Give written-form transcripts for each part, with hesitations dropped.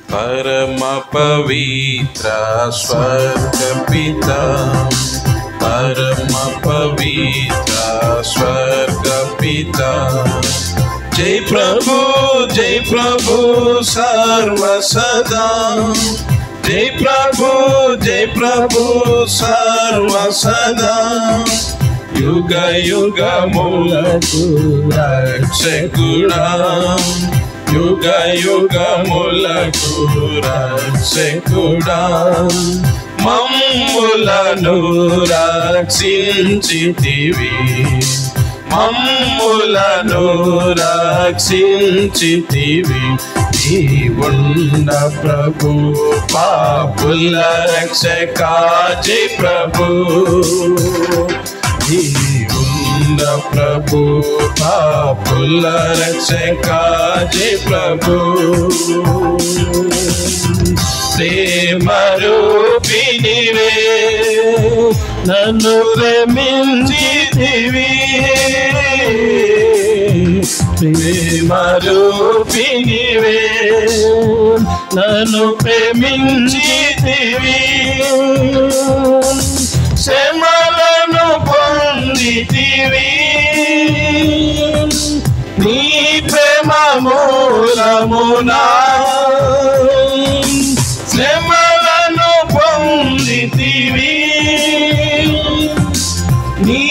परम पवित्र स्वर्ग पिता, परम पवित्र स्वर्ग पिता। जय प्रभु सर्व सदा, जय प्रभु सर्व सदा। युग युगमुలకు రక్షకుడా, युग युगमुలకు రక్షకుడా। మమ్ములను రక్షించితివి, మమ్ములను రక్షించితివి। నీవున్న ప్రభు పాపుల రక్షక, జై ప్రభు। నీవున్న ప్రభు పాపుల రక్షక, జై ప్రభు। ప్రేమ రూపినివే నన్ను ప్రేమించితివి, ప్రేమ రూపినివే నన్ను ప్రేమించితివి। శ్రమలను పొందితివి, నీ ప్రేమ మూలమునా। శ్రమలను పొందితివి, నీ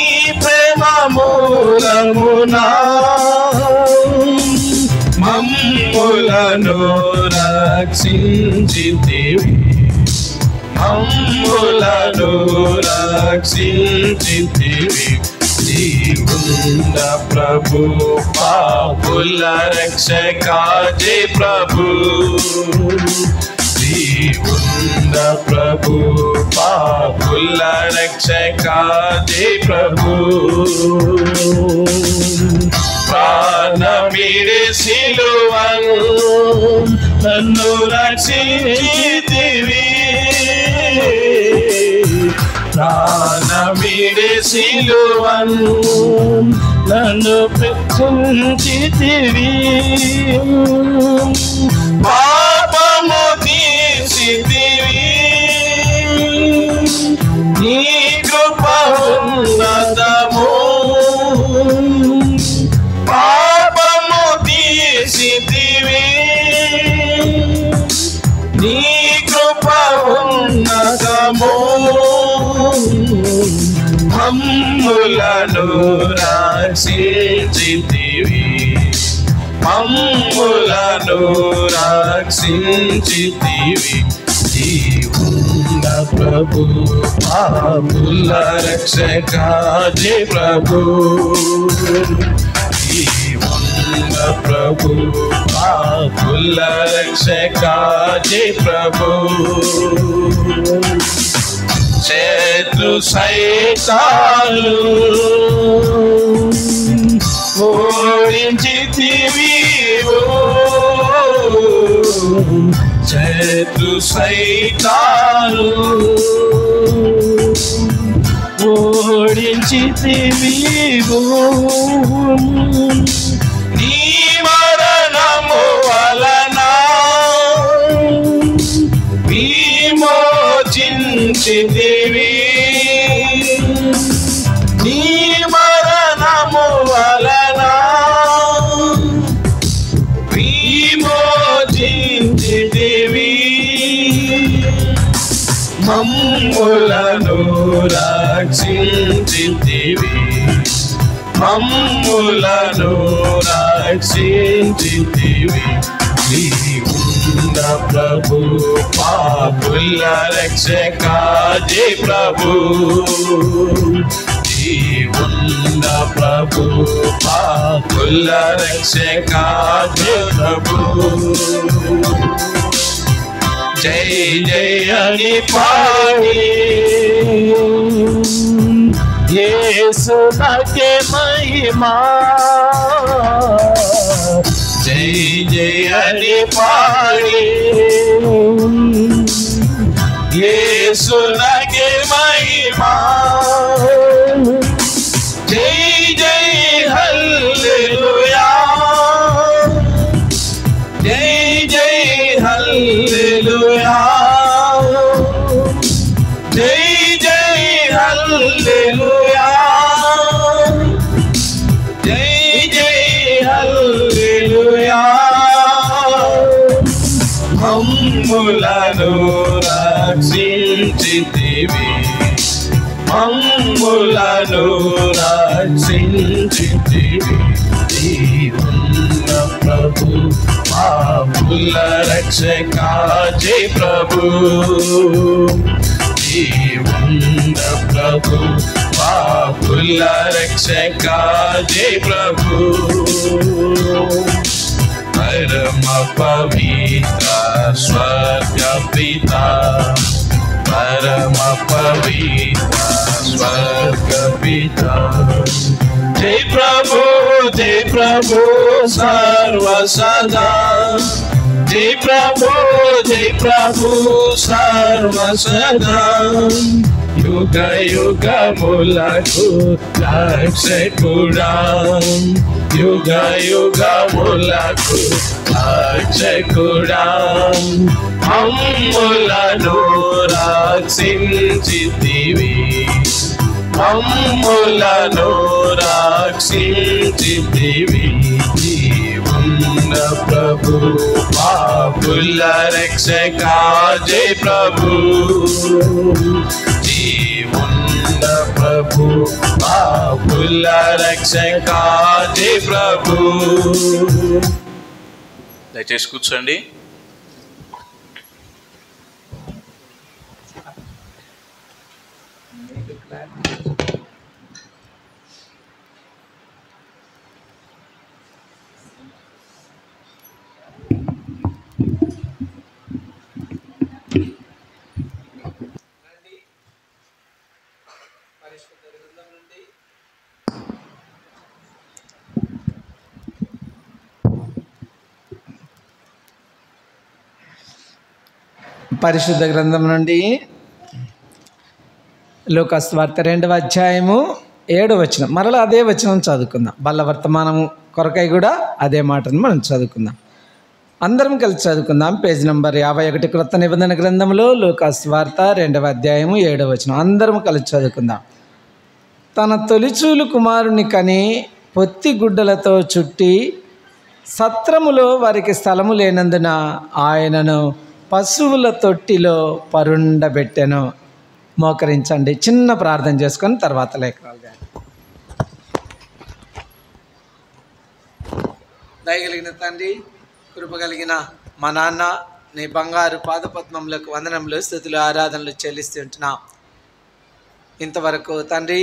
ప్రేమ మూలమునా। మమ్ములను రక్షించితివి, మమ్ములను రక్షించితివి। నీవున్న ప్రభు పాపుల రక్షక, జై ప్రభు। నీవున్న ప్రభు పాపుల రక్షక, జై ప్రభు। ప్రాణమిడి సిలువను నన్ను రక్షించితివి, ప్రాణమిడి సిలువను నన్ను రక్షించితివి। పాపము తీసితివి, నీ కృప ఉన్నతము। పాపము తీసితివి, నీ కృప ఉన్నతము। మమ్ములను రక్షించితివి, మమ్ములను రక్షించితివి। నీవున్న ప్రభు పాపుల రక్షక, జై ప్రభు। నీవున్న ప్రభు పాపుల రక్షక, జై ప్రభు। శత్రు సైతాను ఓడించితివి, శత్రు సైతాను ఓడించితివి। నీ మరణము వలన విమోచించితివి, నీ మరణము వలన విమోచించితివి। మమ్ములను రక్షించితివి, మమ్ములను రక్షించితివి। నీవున్న ప్రభు పాపుల రక్షక, జై ప్రభు। నీవున్న ప్రభు పాపుల రక్షక, జై ప్రభు। జై జై అని పాడి యేసునకే మహిమా, జై జై అని పాడి యేసునకే మహిమా। జై జై హల్లెలూయా, జై జై హల్లెలూయా। మమ్ములను రక్షించితివి మమ్ములను రక్షించితివి జీవన ప్రభు పాపుల రక్షక జై ప్రభు జీవన ప్రభు పాపుల రక్షక జై ప్రభు పరమ పవిత్ర స్వర్గ పితా పరమ పవిత్ర స్వర్గ పితా జై ప్రభు సర్వ సదా జై ప్రభు సర్వ సదా యుగ యుగములకు రక్షకుడా యుగ యుగములకు రక్షకుడా మమ్ములను రక్షించితివి మమ్ములను రక్షించితివి జీవన ప్రభు పాపుల రక్షక జై ప్రభు జీవన ప్రభు పాపుల రక్షక జై ప్రభు. దయచేసి కూర్చోండి. పరిశుద్ధ గ్రంథం నుండి లూకా సువార్త 2వ అధ్యాయము 7వ వచనం. మరలా అదే వచనం చదువుకుందాం. బల్ల వర్తమానము కొరకై కూడా అదే మాటను మనం చదువుకుందాం. అందరం కలిసి చదువుకుందాం. పేజ్ నంబర్ 51 క్రొత్త నిబంధన గ్రంథంలో లూకా సువార్త 2వ అధ్యాయము 7వ వచనం. అందరం కలిసి చదువుకుందాం. తన తొలిచూలు కుమారుని కని పొత్తి గుడ్డలతో చుట్టి సత్రములో వారికి స్థలము లేనందున ఆయనను పశువుల తొట్టిలో పరుండబెట్టెను. మోకరించండి. చిన్న ప్రార్థన చేసుకొని తర్వాత లేఖనాలు కానీ. దయగలిగిన తండ్రి, కృపగలిగిన మా నాన్న, నీ బంగారు పాదపద్మములకు వందనములు, స్తుతులు, ఆరాధనలు చెల్లిస్తుంటున్నాం. ఇంతవరకు తండ్రి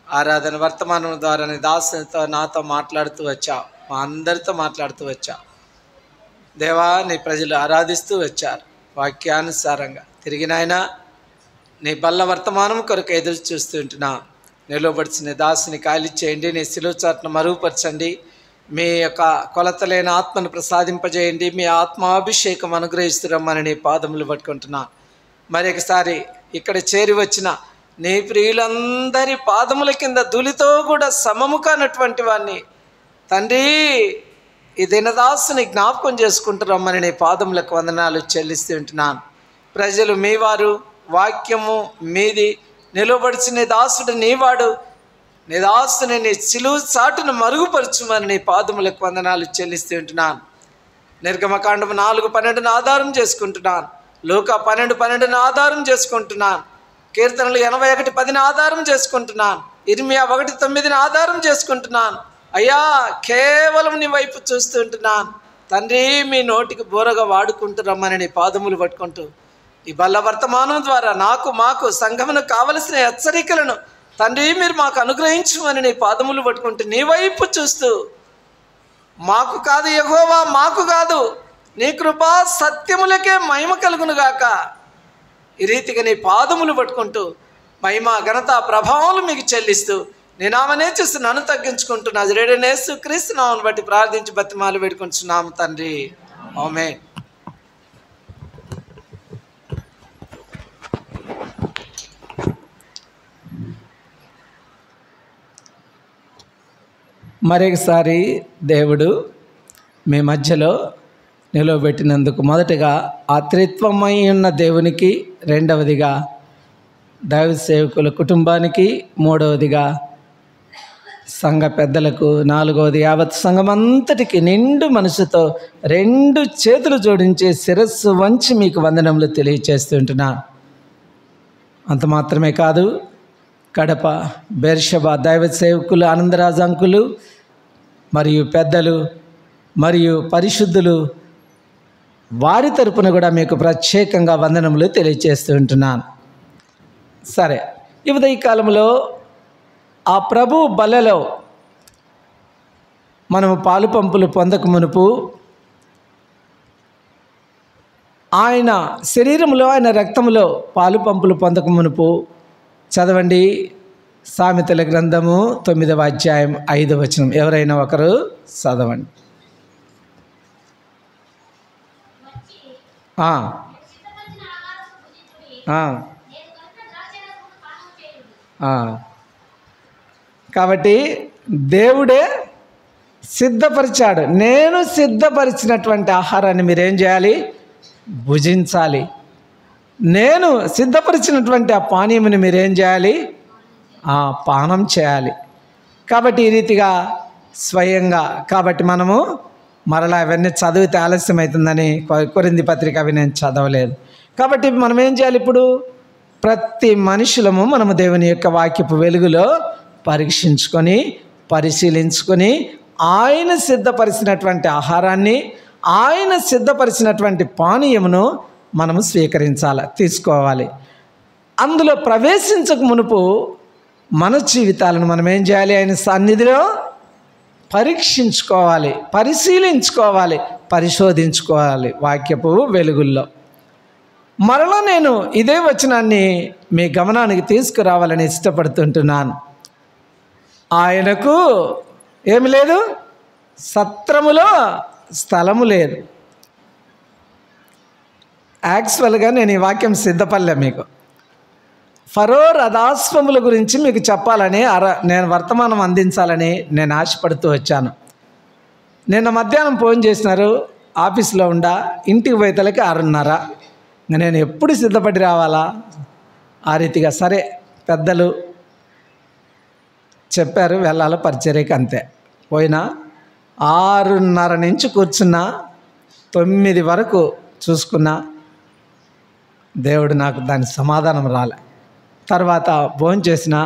ఆరాధన వర్తమానం ద్వారా నీ దాసునితో నాతో మాట్లాడుతూ వచ్చావు, మా అందరితో మాట్లాడుతూ వచ్చావు దేవా. నీ ప్రజలు ఆరాధిస్తూ వచ్చారు వాక్యానుసారంగా. తిరిగి నాయన నీ బల్ల వర్తమానం కొరకు ఎదురు చూస్తుంటున్నా. నిలువబడిచిన దాసుని కాలిచ్చేయండి. నీ శిలువ చాటును మరుగుపరచండి. మీ యొక్క కొలతలేని ఆత్మను ప్రసాదింపజేయండి. మీ ఆత్మాభిషేకం అనుగ్రహిస్తురమ్మని నీ పాదములు పట్టుకుంటున్నా. మరి ఒకసారి ఇక్కడ చేరి వచ్చిన నీ ప్రియులందరి పాదముల కింద ధూళితో కూడా సమము కానటువంటి వాడిని తండ్రి, ఈ దినదాసుని జ్ఞాపకం చేసుకుంటూ రమ్మని నీ పాదములకు వందనాలు చెల్లిస్తూ ఉంటున్నాను. ప్రజలు మీవారు, వాక్యము మీది, నిలువబడిచి నీ దాసుడు నీవాడు. నీ దాసుని నీ సిలువ చాటును మరుగుపరచుమని నీ పాదములకు వందనాలు చెల్లిస్తూ ఉంటున్నాను. నిర్గమకాండము 4:12 ఆధారం చేసుకుంటున్నాను. లూకా 12:12 ఆధారం చేసుకుంటున్నాను. కీర్తనలు 81:10 ఆధారం చేసుకుంటున్నాను. ఇర్మియా 1:9 ఆధారం చేసుకుంటున్నాను. అయ్యా, కేవలం నీ వైపు చూస్తుంటున్నాను తండ్రి. మీ నోటికి బోరగా వాడుకుంటూ రమ్మని నీ పాదములు పట్టుకుంటూ ఈ బల్ల వర్తమానం ద్వారా నాకు మాకు సంఘమునకు కావలసిన హెచ్చరికలను తండ్రి మీరు మాకు అనుగ్రహించమని నీ పాదములు పట్టుకుంటూ నీ వైపు చూస్తూ, మాకు కాదు యెహోవా, మాకు కాదు, నీ కృపా సత్యములకే మహిమ కలుగునుగాక. ఈ రీతిగా నీ పాదములు పట్టుకుంటూ మహిమ ఘనత ప్రభావాలు మీకు చెల్లిస్తూ నీ నామనే చూస్తూ నన్ను తగ్గించుకుంటూ నజరేయుడైన యేసుక్రీస్తు నామమును బట్టి ప్రార్థించి బతిమాలు వేడుకుంటున్నాము తండ్రి. ఆమేన్. మరొకసారి దేవుడు మీ మధ్యలో నిలవబెట్టినందుకు మొదటగా ఆ త్రిత్వమై ఉన్న దేవునికి, రెండవదిగా దైవ సేవకుల కుటుంబానికి, మూడవదిగా సంఘ పెద్దలకు, నాలుగవది యావత్ సంఘం అంతటికి నిండు మనసుతో 2 చేతులు జోడించి శిరస్సు వంచి మీకు వందనములు తెలియచేస్తుంటున్నా. అంత మాత్రమే కాదు, కడప బెర్షబా దైవ సేవకులు, ఆనందరాజు అంకులు మరియు పెద్దలు మరియు పరిశుద్ధులు, వారి తరపున కూడా మీకు ప్రత్యేకంగా వందనములు తెలియచేస్తూ ఉంటున్నాను. సరే, ఈ ఉదయ కాలంలో ఆ ప్రభు బలలో మనము పాలు పంపులు పొందక మునుపు ఆయన శరీరంలో, ఆయన రక్తంలో పాలు పంపులు పొందక మునుపు చదవండి సామెతల గ్రంథము 9వ అధ్యాయం 5వ వచనం. ఎవరైనా ఒకరు చదవండి. కాబట్టి దేవుడే సిద్ధపరిచాడు. నేను సిద్ధపరిచినటువంటి ఆహారాన్ని మీరేం చేయాలి? భుజించాలి. నేను సిద్ధపరిచినటువంటి ఆ పానీయముని మీరేం చేయాలి? పానం చేయాలి. కాబట్టి ఈ రీతిగా స్వయంగా, కాబట్టి మనము మరలా అవన్నీ చదివితే ఆలస్యం అవుతుందని కొరింథీ పత్రిక అవి నేను చదవలేదు. కాబట్టి మనం ఏం చేయాలి? ఇప్పుడు ప్రతి మనుషులము మనము దేవుని యొక్క వాక్యపు వెలుగులో పరీక్షించుకొని, పరిశీలించుకొని, ఆయన సిద్ధపరిచినటువంటి ఆహారాన్ని, ఆయన సిద్ధపరిచినటువంటి పానీయమును మనము స్వీకరించాలి, తీసుకోవాలి. అందులో ప్రవేశించక మునుపు మన జీవితాలను మనం ఏం చేయాలి? ఆయన సన్నిధిలో పరీక్షించుకోవాలి, పరిశీలించుకోవాలి, పరిశోధించుకోవాలి వాక్యపు వెలుగుల్లో. మరలా నేను ఇదే వచనాన్ని మీ గమనానికి తీసుకురావాలని ఇష్టపడుతుంటున్నాను. ఆయనకు ఏమి లేదు? సత్రములో స్థలము లేదు. యాక్చువల్గా నేను ఈ వాక్యం సిద్ధపడలే మీకు. ఫరో రథాశ్వముల గురించి మీకు చెప్పాలని, నేను వర్తమానం అందించాలని నేను ఆశపడుతూ వచ్చాను. నిన్న మధ్యాహ్నం ఫోన్ చేసినారు, ఆఫీస్లో ఉండా, ఇంటికి పోయేతలకి 6:30. నేను ఎప్పుడు సిద్ధపడి రావాలా? ఆ రీతిగా సరే పెద్దలు చెప్పారు వెళ్ళాలి పరిచర్యకి, అంతే. పోయినా 6:30 నుంచి కూర్చున్నా, 9 వరకు చూసుకున్నా. దేవుడు నాకు దాని సమాధానం రాలే. తర్వాత భోజనం చేసిన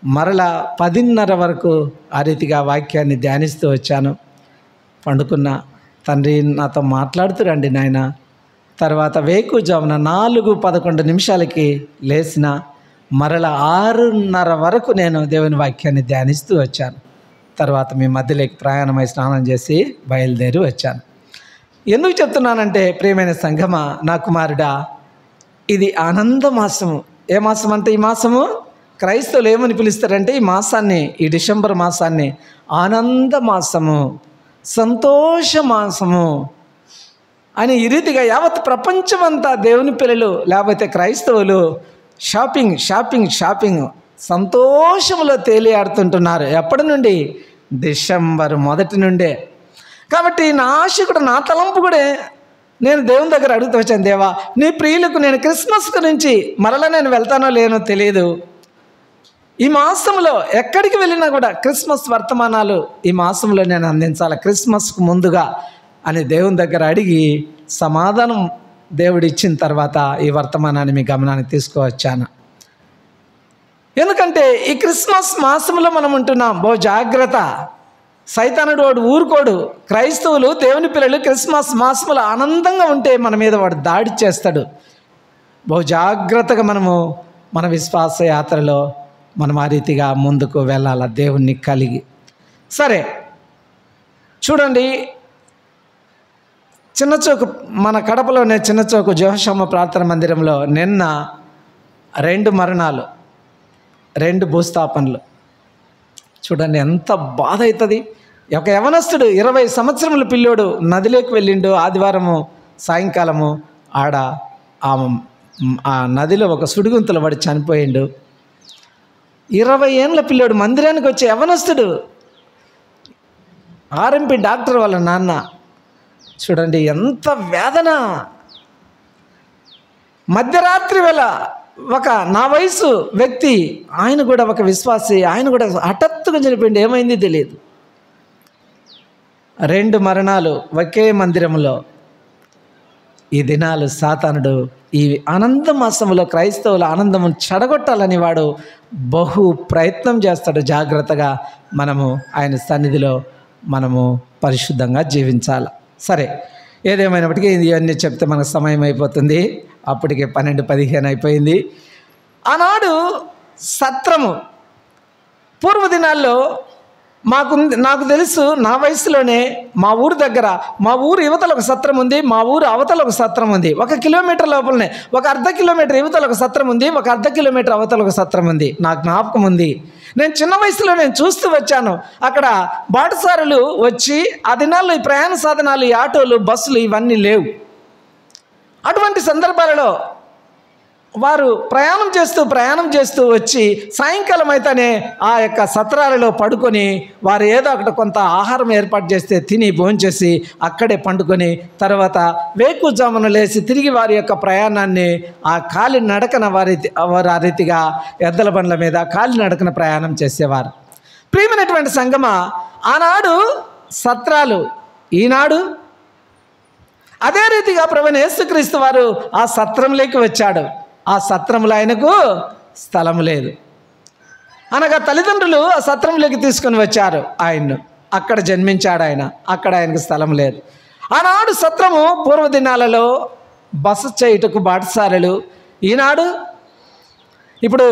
మరలా 10:30 వరకు ఆ రీతిగా వాక్యాన్ని ధ్యానిస్తూ వచ్చాను. పండుకున్నా. తండ్రి నాతో మాట్లాడుతురండి నాయన. తర్వాత వేకుజామున 4:11 లేచిన మరలా 6:30 వరకు నేను దేవుని వాక్యాన్ని ధ్యానిస్తూ వచ్చాను. తర్వాత మీ మధ్యలోకి ప్రయాణమై స్నానం చేసి బయలుదేరి వచ్చాను. ఎందుకు చెప్తున్నానంటే, ప్రియమైన సంఘమా, నా కుమారుడా, ఇది ఆనంద మాసము. ఏ మాసం అంటే ఈ మాసము క్రైస్తవులు ఏమని పిలుస్తారంటే, ఈ మాసాన్ని, ఈ డిసెంబర్ మాసాన్ని ఆనంద మాసము, సంతోష మాసము అని ఈ రీతిగా యావత్ ప్రపంచమంతా దేవుని పిల్లలు లేకపోతే క్రైస్తవులు షాపింగ్ షాపింగ్ షాపింగ్ సంతోషంలో తేలియాడుతుంటున్నారు. ఎప్పటి నుండి? డిసెంబర్ 1 నుండే. కాబట్టి నా ఆశ కూడా, నా తలంపు కూడా, నేను దేవుని దగ్గర అడుగుతూ వచ్చాను, దేవా నీ ప్రియులకు నేను క్రిస్మస్ గురించి మరలా నేను వెళ్తానో లేనో తెలియదు. ఈ మాసంలో ఎక్కడికి వెళ్ళినా కూడా క్రిస్మస్ వర్తమానాలు ఈ మాసంలో నేను అందించాలి, క్రిస్మస్కు ముందుగా అని దేవుని దగ్గర అడిగి సమాధానం దేవుడు ఇచ్చిన తర్వాత ఈ వర్తమానాన్ని మీ గమనానికి తీసుకువచ్చాను. ఎందుకంటే ఈ క్రిస్మస్ మాసంలో మనం ఉంటున్నాం. బహు జాగ్రత్త. సైతానుడు వాడు ఊరుకోడు. క్రైస్తవులు దేవుని పిల్లలు క్రిస్మస్ మాసంలో ఆనందంగా ఉంటే మన మీద వాడు దాడి చేస్తాడు. బహు జాగ్రత్తగా మనము మన విశ్వాస యాత్రలో మనం ఆ రీతిగా ముందుకు వెళ్ళాలి దేవుణ్ణి కలిగి. సరే చూడండి, చిన్నచోకు, మన కడపలోనే చిన్నచోకు జోషమ్మ ప్రార్థన మందిరంలో నిన్న 2 మరణాలు, 2 భూస్థాపనలు. చూడండి ఎంత బాధ అవుతుంది. ఒక యవనస్తుడు 20 సంవత్సరముల పిల్లోడు నదిలోకి వెళ్ళిండు. ఆదివారము సాయంకాలము ఆడ ఆ నదిలో ఒక సుడిగుంతలు పడి చనిపోయిండు. 20 ఏళ్ళ పిల్లోడు, మందిరానికి వచ్చే యవనస్తుడు, ఆర్ఎంపీ డాక్టర్ వాళ్ళ నాన్న. చూడండి ఎంత వేదన. మధ్యరాత్రి వేళ ఒక నా వయసు వ్యక్తి, ఆయన కూడా ఒక విశ్వాసి, ఆయన కూడా హఠాత్తుగా చనిపోయింది, ఏమైంది తెలియదు. 2 మరణాలు ఒకే మందిరంలో. ఈ దినాలు సాతానుడు ఈ ఆనంద మాసంలో క్రైస్తవుల ఆనందము చెడగొట్టాలని వాడు బహు ప్రయత్నం చేస్తాడు. జాగ్రత్తగా మనము ఆయన సన్నిధిలో మనము పరిశుద్ధంగా జీవించాలి. సరే, ఏదేమైనప్పటికీ ఇవన్నీ చెప్తే మనకు సమయం అయిపోతుంది. అప్పటికే 12:15 అయిపోయింది. ఆనాడు సత్రము పూర్వదినాల్లో నాకు తెలుసు, నా వయసులోనే మా ఊరు దగ్గర, మా ఊరు యువతల ఒక సత్రం ఉంది, మా ఊరు అవతల ఒక సత్రం ఉంది. 1 కిలోమీటర్ లోపలనే, ఒక అర్ధ కిలోమీటర్ యువతల ఒక సత్రం ఉంది, ఒక అర్ధ కిలోమీటర్ అవతల ఒక సత్రం ఉంది. నాకు జ్ఞాపకం ఉంది, నేను చిన్న వయసులో నేను చూస్తూ వచ్చాను. అక్కడ బాటసారులు వచ్చి, ఆ దినాల్లో ఈ ప్రయాణ సాధనాలు, ఈ ఆటోలు, బస్సులు ఇవన్నీ లేవు. అటువంటి సందర్భాలలో వారు ప్రయాణం చేస్తూ వచ్చి సాయంకాలం అయితేనే ఆ యొక్క సత్రాలలో పడుకొని వారు ఏదో ఒకటి కొంత ఆహారం ఏర్పాటు చేస్తే తిని భోంచేసి అక్కడే పండుకొని తర్వాత వేకుజామున లేచి తిరిగి వారి యొక్క ప్రయాణాన్ని ఆ కాలి నడకన వారు ఆ రీతిగా ఎద్దల బండ్ల మీద కాలి నడకన ప్రయాణం చేసేవారు. ప్రియమైనటువంటి సంగమా, ఆనాడు సత్రాలు, ఈనాడు అదే రీతిగా ప్రభువైన యేసుక్రీస్తు వారు ఆ సత్రంలోకి వచ్చాడు. ఆ సత్రంలో ఆయనకు స్థలం లేదు అనగా తల్లిదండ్రులు ఆ సత్రంలోకి తీసుకొని వచ్చారు ఆయన్ను. అక్కడ జన్మించాడు ఆయన, అక్కడ ఆయనకు స్థలం లేదు. ఆనాడు సత్రము పూర్వదినాలలో బస చేయుటకు బాటసారులు. ఈనాడు ఇప్పుడు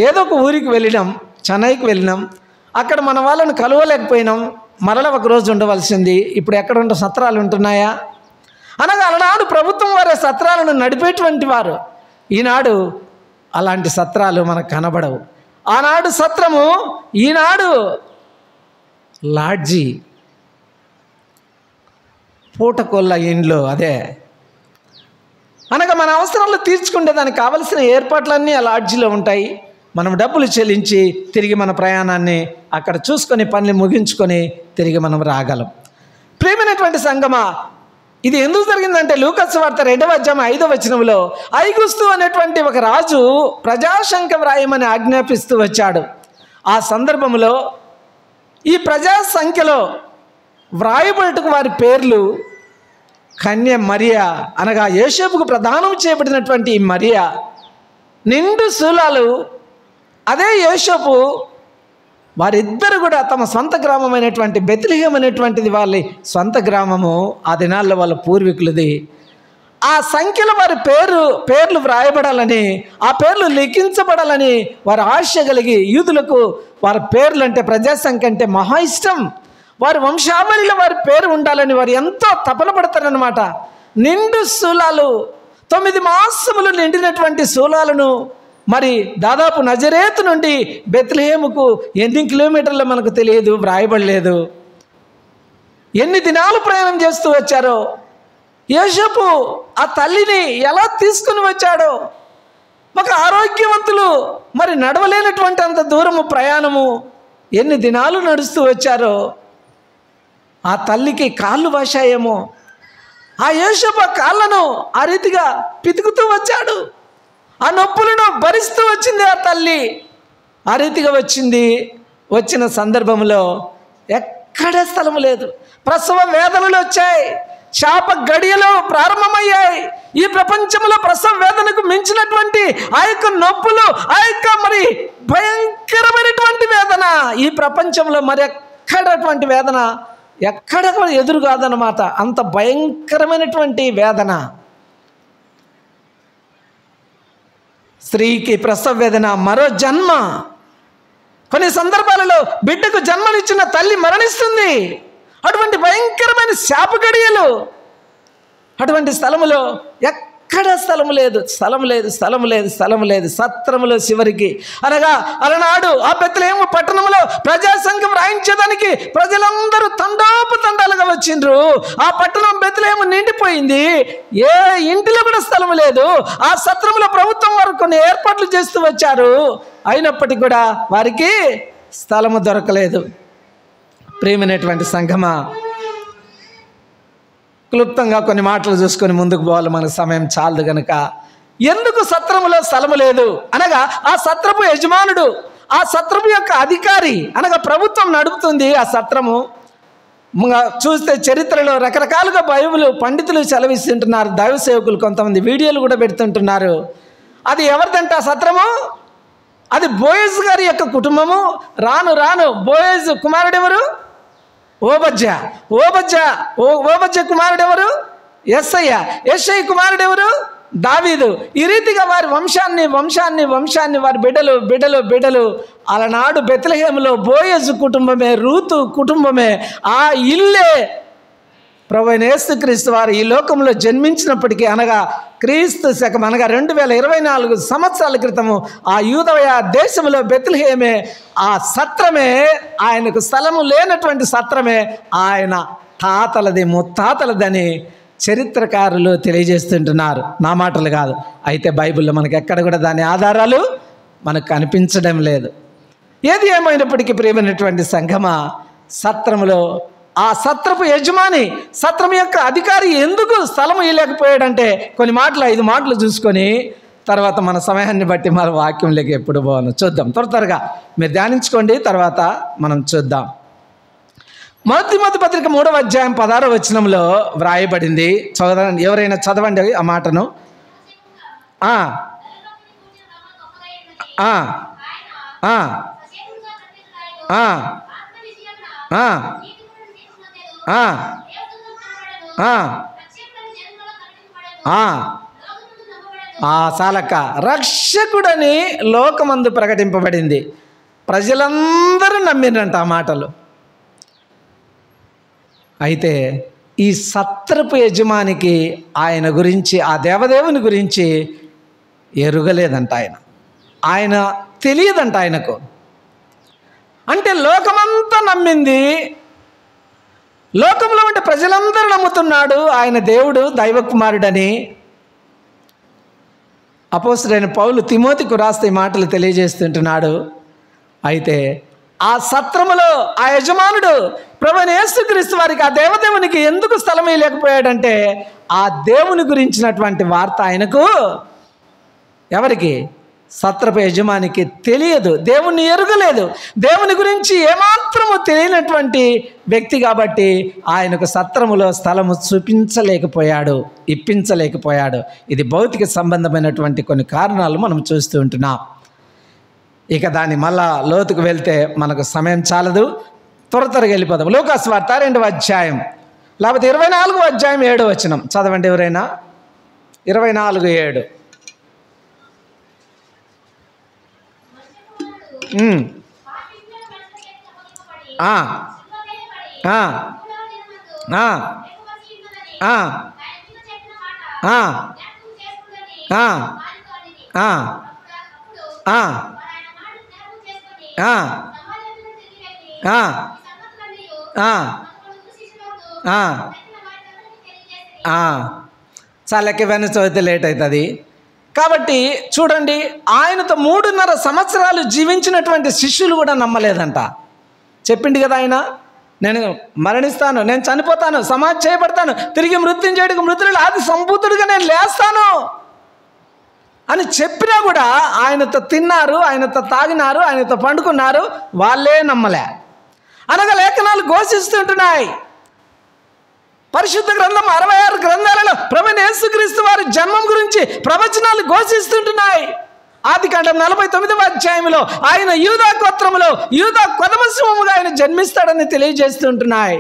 ఏదో ఒక ఊరికి వెళ్ళినాం, చెన్నైకి వెళ్ళినాం, అక్కడ మన వాళ్ళని కలవలేకపోయినాం, మరలా ఒక రోజు ఉండవలసింది. ఇప్పుడు ఎక్కడ ఉంటే సత్రాలు ఉంటున్నాయా అనగా ఆనాడు ప్రభుత్వం వారే సత్రాలను నడిపేటువంటి వారు. ఈనాడు అలాంటి సత్రాలు మనకు కనబడవు. ఆనాడు సత్రము, ఈనాడు లాడ్జీ, పూటకొల్ల ఇండ్లు. అదే అనగా మన అవసరాలు తీర్చుకుంటే దానికి కావలసిన ఏర్పాట్లన్నీ ఆ లాడ్జీలో ఉంటాయి. మనం డబ్బులు చెల్లించి తిరిగి మన ప్రయాణాన్ని అక్కడ చూసుకొని పనులు ముగించుకొని తిరిగి మనం రాగలం. ప్రియమైనటువంటి సంగమా, ఇది ఎందుకు జరిగిందంటే లూకా సువార్త 2వ అధ్యాయం 5వ వచనంలో ఐగుస్తు అనేటువంటి ఒక రాజు ప్రజాశంక వ్రాయమని ఆజ్ఞాపిస్తూ వచ్చాడు. ఆ సందర్భంలో ఈ ప్రజా సంఖ్యలో వ్రాయబడుటకు వారి పేర్లు కన్య మరియా అనగా యోసేపుకు ప్రదానం చేయబడినటువంటి మరియా, నిండు శూలాలు. అదే యోసేపు వారిద్దరు కూడా తమ సొంత గ్రామమైనటువంటి బెత్లెహేం అనేటువంటిది వాళ్ళ సొంత గ్రామము, ఆ దినాల్లో వాళ్ళ పూర్వీకులది. ఆ సంఖ్యలో వారి పేర్లు వ్రాయబడాలని, ఆ పేర్లు లిఖించబడాలని వారు ఆశ కలిగి, యూదులకు వారి పేర్లు అంటే ప్రజాసంఖ్య అంటే మహా ఇష్టం. వారి వంశావళిలో వారి పేరు ఉండాలని వారు ఎంతో తపన పడతారనమాట. నిండు శూలాలు, 9 మాసములు నిండినటువంటి శూలాలను, మరి దాదాపు నజరేతు నుండి బెత్లెహేముకు ఎన్ని కిలోమీటర్లు మనకు తెలియదు, వ్రాయబడలేదు. ఎన్ని దినాలు ప్రయాణం చేస్తూ వచ్చారో, యోసేపు ఆ తల్లిని ఎలా తీసుకుని వచ్చాడో, ఒక ఆరోగ్యవంతులు మరి నడవలేనటువంటి అంత దూరము ప్రయాణము ఎన్ని దినాలు నడుస్తూ వచ్చారో, ఆ తల్లికి కాళ్ళు వాశాయేమో, ఆ యోసేపు ఆ కాళ్ళను ఆ రీతిగా పితుకుతూ వచ్చాడు. ఆ నొప్పులను భరిస్తూ వచ్చింది ఆ తల్లి. ఆ రీతిగా వచ్చిన సందర్భంలో ఎక్కడ స్థలం లేదు. ప్రసవ వేదనలు వచ్చాయి, శాప గడియలు ప్రారంభమయ్యాయి. ఈ ప్రపంచంలో ప్రసవ వేదనకు మించినటువంటి ఆ యొక్క నొప్పులు, ఆ యొక్క మరి భయంకరమైనటువంటి వేదన ఈ ప్రపంచంలో మరి ఎక్కడటువంటి వేదన ఎక్కడ ఎదురు కాదనమాట. అంత భయంకరమైనటువంటి వేదన. స్త్రీకి ప్రసవ వేదన, మరో జన్మ. కొన్ని సందర్భాలలో బిడ్డకు జన్మనిచ్చిన తల్లి మరణిస్తుంది. అటువంటి భయంకరమైన శాప గడియలు. అటువంటి స్థలములో ఎక్కడ స్థలము లేదు. సత్రములో చివరికి అనగా అలనాడు ఆ బెత్లెహేము పట్టణంలో ప్రజాసంఘం రాయించేదానికి ప్రజలందరూ తండాలుగా వచ్చిండ్రు. ఆ పట్టణం బెత్లెహేము నిండిపోయింది. ఏ ఇంటిలో కూడా స్థలము లేదు. ఆ సత్రంలో ప్రభుత్వం వారు కొన్ని ఏర్పాట్లు చేస్తూ వచ్చారు. అయినప్పటికీ కూడా వారికి స్థలము దొరకలేదు. ప్రియమైనటువంటి సంఘమా, క్లుప్తంగా కొన్ని మాటలు చూసుకొని ముందుకు పోవాలి, మనకు సమయం చాలదు కనుక ఎందుకు సత్రములో స్థలము లేదు అనగా ఆ సత్రపు యజమానుడు, ఆ సత్రపు యొక్క అధికారి అనగా ప్రభుత్వం నడుపుతుంది ఆ సత్రము. చూస్తే చరిత్రలో రకరకాలుగా బైబిల్ పండితులు సెలవిస్తుంటున్నారు, దైవ సేవకులు కొంతమంది వీడియోలు కూడా పెడుతుంటున్నారు. అది ఎవరిదంట ఆ సత్రము? అది బోయజ్ గారి యొక్క కుటుంబము. రాను రాను బోయజ్ కుమారుడు ఎవరు? ఓబజ్జ కుమారుడు ఎవరు? యెషై కుమారుడు ఎవరు? దావీదు. ఈ రీతిగా వారి వంశాన్ని వారి బిడ్డలు అలనాడు బెత్లెహేములో బోయజు కుటుంబమే, రూతు కుటుంబమే, ఆ ఇల్లే ప్రభువైన యేసుక్రీస్తు వారు ఈ లోకంలో జన్మించినప్పటికీ అనగా క్రీస్తు శకం అనగా 2024 సంవత్సరాల క్రితము ఆ యూదయ దేశంలో బెత్లెహేమే, ఆ సత్రమే, ఆయనకు స్థలము లేనటువంటి సత్రమే ఆయన తాతలది, ముత్తాతలదని చరిత్రకారులు తెలియజేస్తుంటున్నారు. నా మాటలు కాదు. అయితే బైబిల్లో మనకు ఎక్కడ కూడా దాని ఆధారాలు మనకు కనిపించడం లేదు. ఏది ఏమైనప్పటికీ ప్రియమైనటువంటి సంఘమా, సత్రములో ఆ సత్రపు యజమాని, సత్రం యొక్క అధికారి ఎందుకు స్థలము ఇవ్వలేకపోయాడంటే కొన్ని మాటలు 5 మాటలు చూసుకొని తర్వాత మన సమయాన్ని బట్టి మన వాక్యంలోకి ఎప్పుడు పోను చూద్దాం. త్వరగా మీరు ధ్యానించుకోండి, తర్వాత మనం చూద్దాం. మొదటి పత్రిక 3వ అధ్యాయం 16వ వచనంలో వ్రాయబడింది. చదవండి, ఎవరైనా చదవండి ఆ మాటను. చాలక్క, రక్షకుడని లోకమందు ప్రకటింపబడింది. ప్రజలందరూ నమ్మినంట ఆ మాటలు. అయితే ఈ సత్రపు యజమానికి ఆయన గురించి, ఆ దేవదేవుని గురించి ఎరుగలేదంట. ఆయన తెలియదంట ఆయనకు. అంటే లోకమంతా నమ్మింది, లోకంలో ఉంటే ప్రజలందరూ నమ్ముతున్నాడు ఆయన దేవుడు దైవ కుమారుడని. అపోస్తలుడైన పౌలు తిమోతికు రాస్తే మాటలు తెలియజేస్తుంటున్నాడు. అయితే ఆ సత్రములో ఆ యజమానుడు ప్రభువైన యేసుక్రీస్తు వారికి, ఆ దేవదేవునికి ఎందుకు స్థలం ఇవ్వలేకపోయాడంటే ఆ దేవుని గురించినటువంటి వార్త ఆయనకు, ఎవరికి? సత్రపు యజమానికి తెలియదు, దేవుణ్ణి ఎరుగలేదు, దేవుని గురించి ఏమాత్రము తెలియనటువంటి వ్యక్తి కాబట్టి ఆయనకు సత్రములో స్థలము చూపించలేకపోయాడు, ఇప్పించలేకపోయాడు. ఇది భౌతిక సంబంధమైనటువంటి కొన్ని కారణాలు మనం చూస్తూ ఉంటున్నాం. ఇక దాన్ని మళ్ళా లోతుకు వెళ్తే మనకు సమయం చాలదు, త్వరగా వెళ్ళిపోదాం. లూకాసు వార్త 2వ అధ్యాయం, లేకపోతే 24వ అధ్యాయం 7వ వచనం చదవండి ఎవరైనా. 24:7. చాలా వెన్న చదివితే లేట్ అవుతుంది. కాబట్టి చూడండి, ఆయనతో 3.5 సంవత్సరాలు జీవించినటువంటి శిష్యులు కూడా నమ్మలేదంట. చెప్పింది కదా ఆయన, నేను మరణిస్తాను, నేను చనిపోతాను, సమాధి చేయబడతాను, తిరిగి మృత్యుంజయుడికి మృతులు ఆది సంభూతుడిగా నేను లేస్తాను అని చెప్పినా కూడా ఆయనతో తిన్నారు, ఆయనతో తాగినారు, ఆయనతో పండుకున్నారు, వాళ్ళే నమ్మలే. అనగా లేఖనాలు ఘోషిస్తుంటున్నాయి. పరిశుద్ధ గ్రంథం 66 గ్రంథాలలో ప్రభువైన యేసుక్రీస్తు వారి జన్మం గురించి ప్రవచనాలు ఘోషిస్తుంటున్నాయి. ఆదికాండం 49వ అధ్యాయంలో ఆయన యూదా గోత్రములో యూదా కొదమసింహముగా ఆయన జన్మిస్తాడని తెలియజేస్తుంటున్నాయి.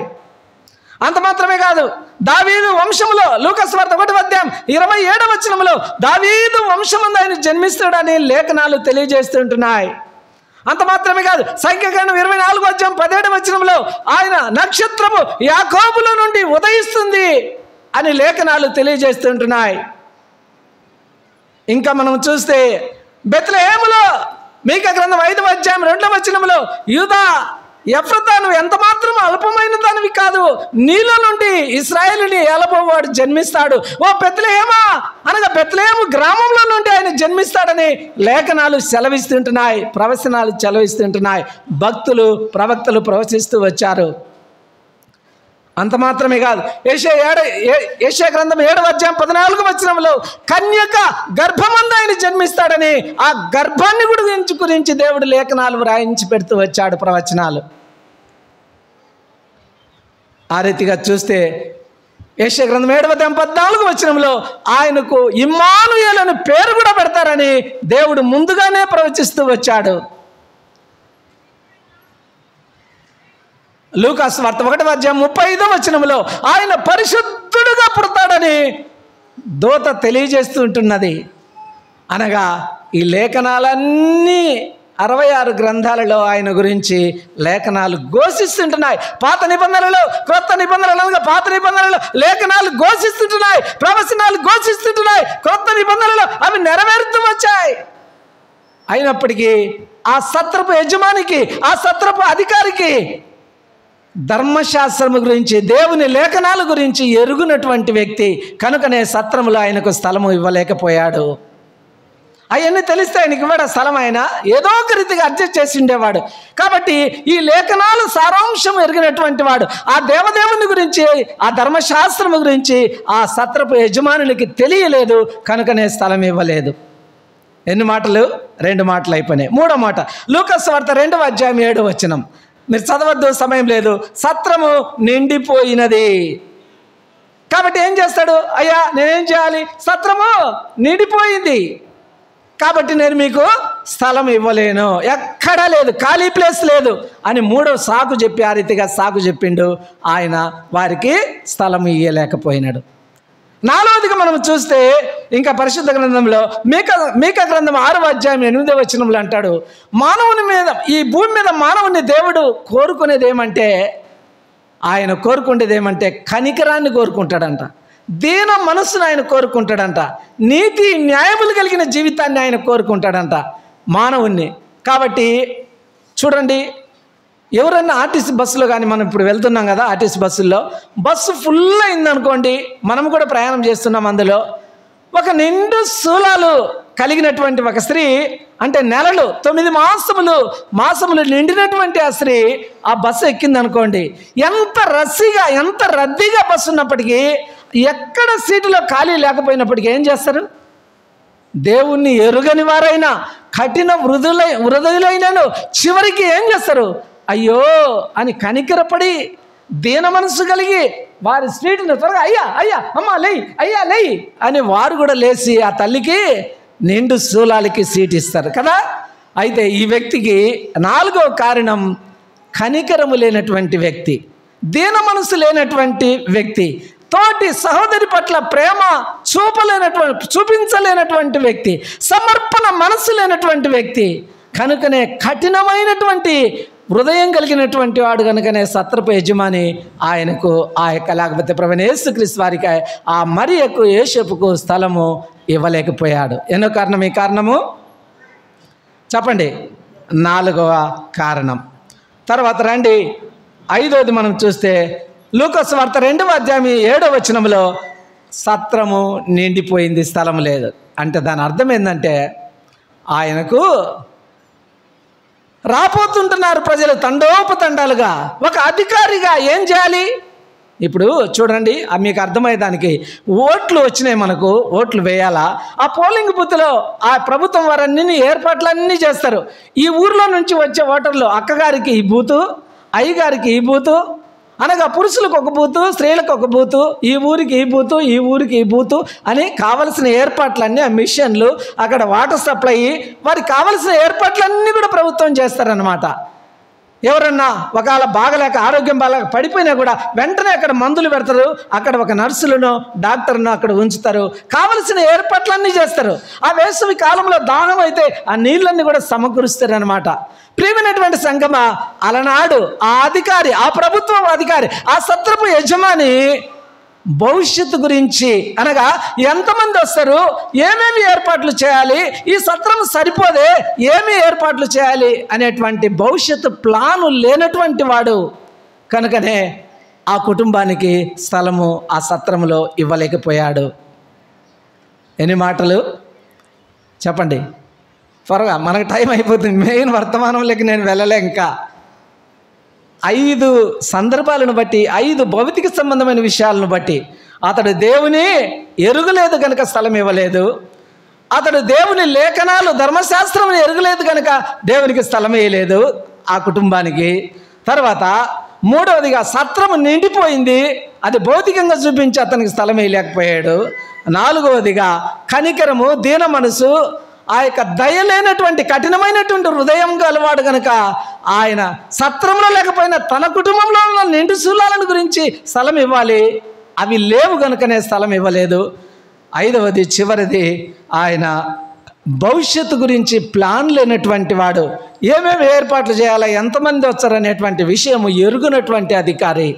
అంత మాత్రమే కాదు, దావీదు వంశములో లూకాసు వార్త 1వ అధ్యాయం 27వ వచనంలో దావీదు వంశమందు ఆయన జన్మిస్తాడని లేఖనాలు తెలియజేస్తుంటున్నాయి. అంత మాత్రమే కాదు, సంఖ్యాకాండం 24వ అధ్యాయం 17వ వచనంలో ఆయన నక్షత్రము యాకోబులో నుండి ఉదయిస్తుంది అని లేఖనాలు తెలియజేస్తుంటున్నాయి. ఇంకా మనం చూస్తే బెత్లెహేములో మీకా గ్రంథం 5వ అధ్యాయం 2వ వచనంలో యూదా ఎఫ్రాతా, నువ్వు ఎంత మాత్రం అల్పమైన దానివి కాదు, నీలో నుండి ఇశ్రాయేలుని ఏలబోవాడు జన్మిస్తాడు. ఓ బెత్లెహేమా అనగా బెత్లెహేము గ్రామంలో నుండి ఆయన జన్మిస్తాడని లేఖనాలు సెలవిస్తుంటున్నాయి, ప్రవచనాలు సెలవిస్తుంటున్నాయి. భక్తులు ప్రవక్తలు ప్రవచిస్తూ వచ్చారు. అంత మాత్రమే కాదు, యెషయా గ్రంథం 7వ అధ్యాయం 14వ వచనంలో కన్యక గర్భమందు ఆయన జన్మిస్తాడని ఆ గర్భాన్ని గురించి దేవుడు లేఖనాలు వ్రాయించి పెడుతూ వచ్చాడు, ప్రవచనాలు. ఆ రీతిగా చూస్తే యెషయా గ్రంథం 7వ అధ్యాయం 14వ వచనంలో ఆయనకు ఇమ్మానుయేలు అని పేరు కూడా పెడతారని దేవుడు ముందుగానే ప్రవచిస్తూ వచ్చాడు. లూకాసు వార్త 1వ అధ్యాయం 35వ వచనంలో ఆయన పరిశుద్ధుడుగా పుడతాడని దూత తెలియజేస్తూ ఉంటున్నది. అనగా ఈ లేఖనాలన్నీ 66 గ్రంథాలలో ఆయన గురించి లేఖనాలు ఘోషిస్తుంటున్నాయి. పాత నిబంధనలు, క్రొత్త నిబంధనలు అనగా పాత నిబంధనలు లేఖనాలు ఘోషిస్తుంటున్నాయి, ప్రవచనాలు ఘోషిస్తుంటున్నాయి. క్రొత్త నిబంధనలు అవి నెరవేరుతూ వచ్చాయి. అయినప్పటికీ ఆ సత్రపు యజమానికి, ఆ సత్రపు అధికారికి ధర్మశాస్త్రము గురించి, దేవుని లేఖనాల గురించి ఎరుగునటువంటి వ్యక్తి కనుకనే సత్రములో ఆయనకు స్థలము ఇవ్వలేకపోయాడు. అవన్నీ తెలిస్తే ఆయనకి ఇవ్వడ స్థలం, ఆయన ఏదో ఒక రీతిగా అడ్జస్ట్ చేసి ఉండేవాడు. కాబట్టి ఈ లేఖనాలు సారాంశం ఎరిగినటువంటి వాడు ఆ దేవదేవుని గురించి, ఆ ధర్మశాస్త్రము గురించి ఆ సత్రపు యజమానునికి తెలియలేదు కనుకనే స్థలం ఇవ్వలేదు. ఎన్ని మాటలు? 2 మాటలు అయిపోయినాయి. 3వ మాట లూకాసు వార్త 2వ అధ్యాయం 7వ వచనం. మీరు చదవద్దు, సమయం లేదు. సత్రము నిండిపోయినది. కాబట్టి ఏం చేస్తాడు? అయ్యా నేనేం చేయాలి? సత్రము నిండిపోయింది కాబట్టి నేను మీకు స్థలం ఇవ్వలేను, ఎక్కడా లేదు, ఖాళీ ప్లేస్ లేదు అని 3వ సాకు చెప్పి, ఆ రీతిగా సాకు చెప్పిండు. ఆయన వారికి స్థలం ఇయ్యలేకపోయినాడు. 4వదిగా మనం చూస్తే ఇంకా పరిశుద్ధ గ్రంథంలో మీకా గ్రంథం 6వ అధ్యాయం 8వ వచనంలో అంటాడు, మానవుని మీద, ఈ భూమి మీద మానవుని దేవుడు కోరుకునేది ఏమంటే, ఆయన కోరుకునేది ఏమంటే కనికరాన్ని కోరుకుంటాడంట, దీన మనస్సును ఆయన కోరుకుంటాడంట, నీతి న్యాయములు కలిగిన జీవితాన్ని ఆయన కోరుకుంటాడంట మానవుణ్ణి. కాబట్టి చూడండి, ఎవరన్నా ఆర్టీసీ బస్సులో కానీ, మనం ఇప్పుడు వెళ్తున్నాం కదా ఆర్టీసీ బస్సుల్లో, బస్సు ఫుల్ అయిందనుకోండి, మనం కూడా ప్రయాణం చేస్తున్నాం, అందులో ఒక నిండు శూలాలు కలిగినటువంటి ఒక స్త్రీ, అంటే నెలలు 9 మాసములు నిండినటువంటి ఆ స్త్రీ ఆ బస్సు ఎక్కిందనుకోండి, ఎంత రద్దీగా బస్సు ఉన్నప్పటికీ, ఎక్కడ సీటులో ఖాళీ లేకపోయినప్పటికీ ఏం చేస్తారు? దేవుణ్ణి ఎరుగని వారైనా, కఠిన హృదయులైనను చివరికి ఏం చేస్తారు? అయ్యో అని కనికరపడి దీన మనసు కలిగి వారి స్వీట్ని త్వరగా అయ్యా అమ్మ లేయి, అయ్యా లేయి అని వారు కూడా లేచి ఆ తల్లికి నిండు శూలాలకి సీట్ ఇస్తారు కదా. అయితే ఈ వ్యక్తికి 4వ కారణం కనికరము లేనటువంటి వ్యక్తి, దీన మనసు లేనటువంటి వ్యక్తి, తోటి సహోదరి పట్ల ప్రేమ చూపించలేనటువంటి వ్యక్తి, సమర్పణ మనసు లేనటువంటి వ్యక్తి. కనుకనే కఠినమైనటువంటి హృదయం కలిగినటువంటి వాడు కనుకనే సత్రపు యజమాని ఆయనకు ఆ యొక్క, లేకపోతే ప్రభువైన యేసుక్రీస్తు వారికి ఆ మరియకు యోసేపుకు స్థలము ఇవ్వలేకపోయాడు. ఎన్నో కారణం? ఈ కారణము చెప్పండి. 4వ కారణం. తర్వాత రండి 5వది మనం చూస్తే లూకాసు వార్త 2వ అధ్యాయం 7వ వచనంలో సత్రము నిండిపోయింది, స్థలం లేదు అంటే దాని అర్థం ఏంటంటే, ఆయనకు రాపోతుంటున్నారు ప్రజలు తండోపతండాలుగా. ఒక అధికారిగా ఏం చేయాలి? ఇప్పుడు చూడండి, మీకు అర్థమయ్యేదానికి ఓట్లు వచ్చినాయి, మనకు ఓట్లు వేయాలా, ఆ పోలింగ్ బూత్లో ఆ ప్రభుత్వం వారన్నీ ఏర్పాట్లన్నీ చేస్తారు. ఈ ఊర్లో నుంచి వచ్చే ఓటర్లు అక్కగారికి ఈ బూతు, అయ్యగారికి ఈ బూతు, అనగా పురుషులకు ఒక బూతు, స్త్రీలకు ఒక బూతు, ఈ ఊరికి ఈ బూతు, ఈ ఊరికి ఈ బూతు అని కావలసిన ఏర్పాట్లన్నీ, ఆ మిషన్లు, అక్కడ వాటర్ సప్లై, వారికి కావలసిన ఏర్పాట్లన్నీ కూడా ప్రభుత్వం చేస్తారన్నమాట. ఎవరన్నా ఒకవేళ బాగలేక, ఆరోగ్యం బాగలేక పడిపోయినా కూడా వెంటనే అక్కడ మందులు పెడతారు, అక్కడ ఒక నర్సులను, డాక్టర్ను అక్కడ ఉంచుతారు, కావలసిన ఏర్పాట్లన్నీ చేస్తారు. ఆ వేసవి కాలంలో దాహం అయితే ఆ నీళ్ళన్నీ కూడా సమకూరుస్తారు అన్నమాట. ప్రియమైనటువంటి సంగమ, అలనాడు ఆ అధికారి, ఆ ప్రభుత్వం అధికారి, ఆ సత్రపు యజమాని భవిష్యత్తు గురించి, అనగా ఎంతమంది వస్తారు, ఏమేమి ఏర్పాట్లు చేయాలి, ఈ సత్రం సరిపోదే, ఏమి ఏర్పాట్లు చేయాలి అనేటువంటి భవిష్యత్తు ప్లాను లేనటువంటి వాడు కనుకనే ఆ కుటుంబానికి స్థలము ఆ సత్రంలో ఇవ్వలేకపోయాడు. ఎన్ని మాటలు చెప్పండి, త్వరగా మనకు టైం అయిపోతుంది. మెయిన్ వర్తమానంలోకి నేను వెళ్ళలే ఇంకా. 5 సందర్భాలను బట్టి, 5 భౌతిక సంబంధమైన విషయాలను బట్టి అతడు దేవుని ఎరుగలేదు కనుక స్థలం ఇవ్వలేదు. అతడు దేవుని లేఖనాలు, ధర్మశాస్త్రం ఎరుగలేదు కనుక దేవునికి స్థలం వేయలేదు ఆ కుటుంబానికి. తర్వాత 3వదిగా సత్రము నిండిపోయింది, అది భౌతికంగా చూపించి అతనికి స్థలం వేయలేకపోయాడు. 4వదిగా కనికరము, దీన మనసు, ఆ యొక్క దయలేనటువంటి కఠినమైనటువంటి హృదయం గలవాడు కనుక ఆయన సత్రంలో లేకపోయినా తన కుటుంబంలో ఉన్న నిండు శూలాలను గురించి స్థలం ఇవ్వాలి, అవి లేవు కనుకనే స్థలం ఇవ్వలేదు. 5వది చివరిది, ఆయన భవిష్యత్తు గురించి ప్లాన్ లేనటువంటి వాడు, ఏమేమి ఏర్పాట్లు చేయాలా, ఎంతమంది వచ్చారనేటువంటి విషయము ఎరుగునటువంటి అధికారి.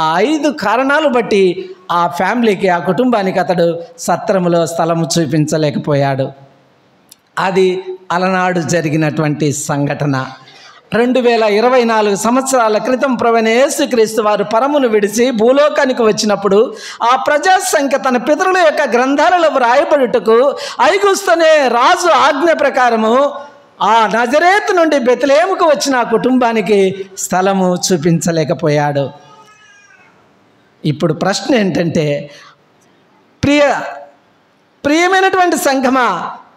ఆ 5 కారణాలు బట్టి ఆ ఫ్యామిలీకి, ఆ కుటుంబానికి అతడు సత్రములో స్థలము చూపించలేకపోయాడు. అది అలనాడు జరిగినటువంటి సంఘటన. 2024 సంవత్సరాల క్రితం ప్రభువైన యేసుక్రీస్తు వారు పరమును విడిచి భూలోకానికి వచ్చినప్పుడు ఆ ప్రజా సంఖ్య తన పితరుల యొక్క గ్రంథాలలో వ్రాయబడుటకు ఐగుస్తనే రాజు ఆజ్ఞ ప్రకారము ఆ నజరేతు నుండి బెత్లెహేముకు వచ్చిన ఆ కుటుంబానికి స్థలము చూపించలేకపోయాడు. ఇప్పుడు ప్రశ్న ఏంటంటే, ప్రియమైనటువంటి సంఘమా,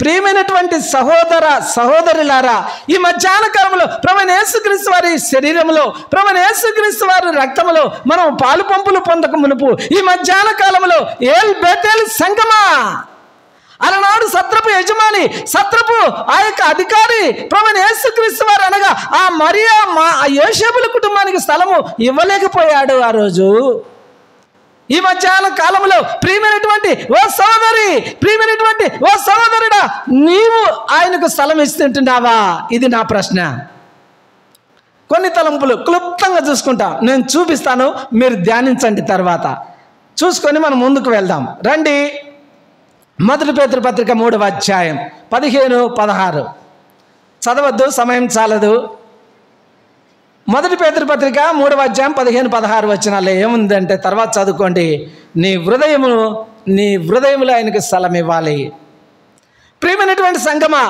ప్రియమైనటువంటి సహోదరులారా, ఈ మధ్యాహ్న కాలంలో ప్రభువైన యేసుక్రీస్తు వారి శరీరంలో, ప్రభువైన యేసుక్రీస్తు వారి రక్తములో మనం పాలు పంపులు పొందక మునుపు ఈ మధ్యాహ్న కాలంలో ఏల్ బేతేల్ సంఘమా, అలనాడు సత్రపు యజమాని, సత్రపు ఆ యొక్క అధికారి ప్రభువైన యేసుక్రీస్తు వారు అనగా ఆ మరియా యోసేపుల కుటుంబానికి స్థలము ఇవ్వలేకపోయాడు ఆ రోజు. ఈ మధ్యాహ్న కాలంలో ప్రియమైనటువంటి ఓ సహోదరి, ప్రియమైనటువంటి ఓ సహోదరుడా, నీవు ఆయనకు స్థలం ఇస్తుంటున్నావా? ఇది నా ప్రశ్న. కొన్ని తలంపులు క్లుప్తంగా చూసుకుంటాం, నేను చూపిస్తాను, మీరు ధ్యానించండి. తర్వాత చూసుకొని మనం ముందుకు వెళ్దాం. రండి, 1 పేతురు పత్రిక 3వ అధ్యాయం 15-16 చదవద్దు, సమయం చాలదు. 1 పేతురు పత్రిక 3వ అధ్యాయం 15-16 వచనాల్లో ఏముందంటే, తర్వాత చదువుకోండి. నీ హృదయములో ఆయనకు స్థలం ఇవ్వాలి. ప్రియమైనటువంటి సంగమా,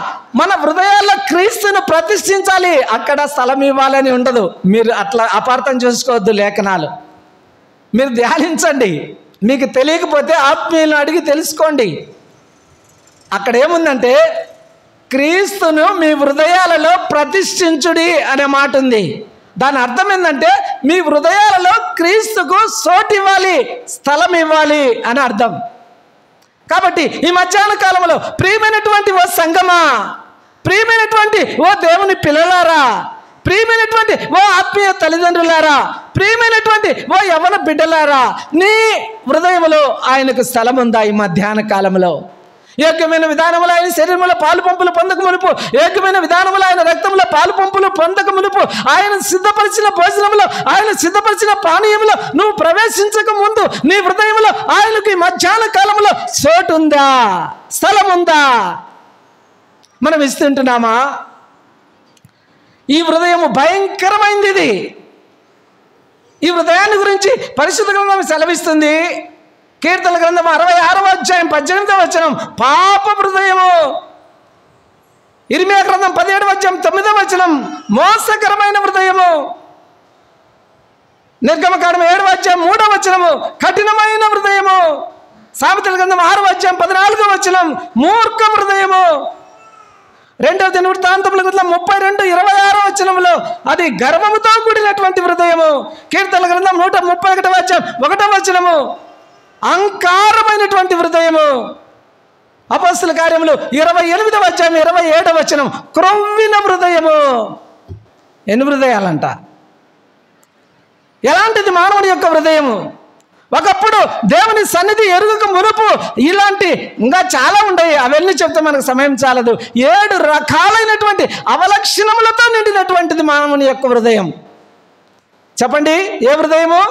మన హృదయాల్లో క్రీస్తును ప్రతిష్ఠించాలి, అక్కడ స్థలం ఇవ్వాలని ఉండదు. మీరు అట్లా అపార్థం చేసుకోవద్దు లేఖనాలు. మీరు ధ్యానించండి, మీకు తెలియకపోతే ఆత్మీయులను అడిగి తెలుసుకోండి. అక్కడ ఏముందంటే, క్రీస్తును మీ హృదయాలలో ప్రతిష్ఠించుడి అనే మాట ఉంది. దాని అర్థం ఏంటంటే, మీ హృదయాలలో క్రీస్తుకు చోటు ఇవ్వాలి, స్థలం ఇవ్వాలి అని అర్థం. కాబట్టి ఈ మధ్యాహ్న కాలంలో ప్రియమైనటువంటి ఓ సంఘమా, ప్రియమైనటువంటి ఓ దేవుని పిల్లలారా, ప్రియమైనటువంటి ఓ ఆత్మీయ తల్లిదండ్రులారా, ప్రియమైనటువంటి ఓ యవ్వన బిడ్డలారా, నీ హృదయంలో ఆయనకు స్థలం ఉందా? ఈ మధ్యాహ్న కాలంలో యోగ్యమైన విధానములు ఆయన శరీరంలో పాలు పంపులు పొందక మునుపు, యోగ్యమైన విధానములు ఆయన రక్తంలో పాలు పంపులు పొందక మునుపు, ఆయన సిద్ధపరిచిన భోజనంలో, ఆయన సిద్ధపరిచిన పానీయంలో నువ్వు ప్రవేశించక ముందు నీ హృదయంలో ఆయనకు ఈ మధ్యాహ్న కాలంలో చోటు ఉందా, స్థలం ఉందా? మనం ఇస్తుంటున్నామా? ఈ హృదయం భయంకరమైంది. ఇది ఈ హృదయాన్ని గురించి పరిశుద్ధ గ్రంథం సెలవిస్తుంది. కీర్తన గ్రంథం 66వ అధ్యాయం 18వ వచనం, పాప హృదయము. ఇర్మియా గ్రంథం 17వ అధ్యాయం 9వ వచనం, మోసకరమైన హృదయము. నిర్గమకాండం 7వ అధ్యాయం 3వ వచనము, కఠినమైన హృదయము. సామెతల గ్రంథం 6వ అధ్యాయం 14వ వచనం, మూర్ఖ హృదయము. 2వ దినవృత్తాంతముల గ్రంథం 32:26వ వచనంలో అది గర్వముతో కూడినటువంటి హృదయము. కీర్తన గ్రంథం 131వ అధ్యాయం 1వ వచనము, అహంకారమైనటువంటి హృదయము. అపొస్తలుల కార్యములు 28వ అధ్యాయం 27వ వచనం, క్రొవ్విన హృదయము. ఎన్ని హృదయాలంట? ఎలాంటిది మానవుడి యొక్క హృదయము? ఒకప్పుడు దేవుని సన్నిధి ఎరుగక మునుపు ఇలాంటి ఇంకా చాలా ఉన్నాయి, అవన్నీ చెప్తే మనకు సమయం చాలదు. 7 రకాలైనటువంటి అవలక్షణములతో నిండినటువంటిది మానవుని యొక్క హృదయం. చెప్పండి, ఏ హృదయము?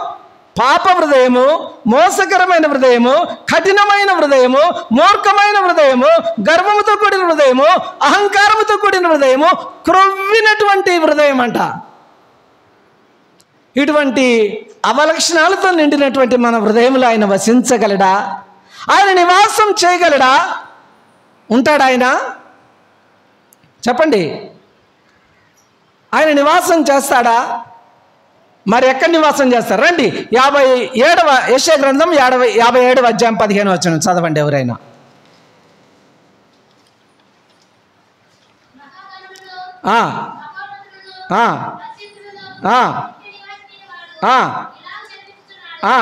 పాప హృదయము, మోసకరమైన హృదయము, కఠినమైన హృదయము, మూర్ఖమైన హృదయము, గర్వముతో కూడిన హృదయము, అహంకారముతో కూడిన హృదయము, క్రొవ్వినటువంటి హృదయం అంట. ఇటువంటి అవలక్షణాలతో నిండినటువంటి మన హృదయంలో ఆయన వసించగలడా? ఆయన నివాసం చేయగలడా? ఉంటాడా ఆయన? చెప్పండి, ఆయన నివాసం చేస్తాడా? మరి ఎక్కడ నివాసం చేస్తారు? రండి 57వ యెషయా గ్రంథం 57వ అధ్యాయం 15వ వచనం చదవండి ఎవరైనా. ఆ ఆ ఆ ఆ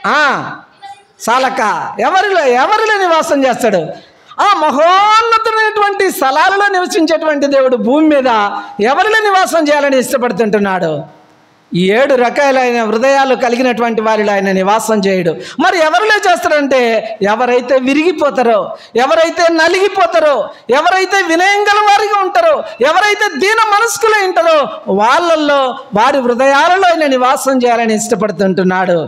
ఆ చాలక ఎవరిలో నివాసం చేస్తాడు? ఆ మహోన్నతమైనటువంటి స్థలాలలో నివసించేటువంటి దేవుడు భూమి మీద ఎవరిలో నివాసం చేయాలని ఇష్టపడుతుంటున్నాడు? 7 రకాలైన హృదయాలు కలిగినటువంటి వారిలో ఆయన నివాసం చేయడు. మరి ఎవరిలో చేస్తాడంటే ఎవరైతే విరిగిపోతారో, ఎవరైతే నలిగిపోతారో, ఎవరైతే వినయం గల వారిగా ఉంటారో, ఎవరైతే దీన మనస్కులై ఉంటారో వాళ్ళల్లో, వారి హృదయాలలో ఆయన నివాసం చేయాలని ఇష్టపడుతుంటున్నాడు.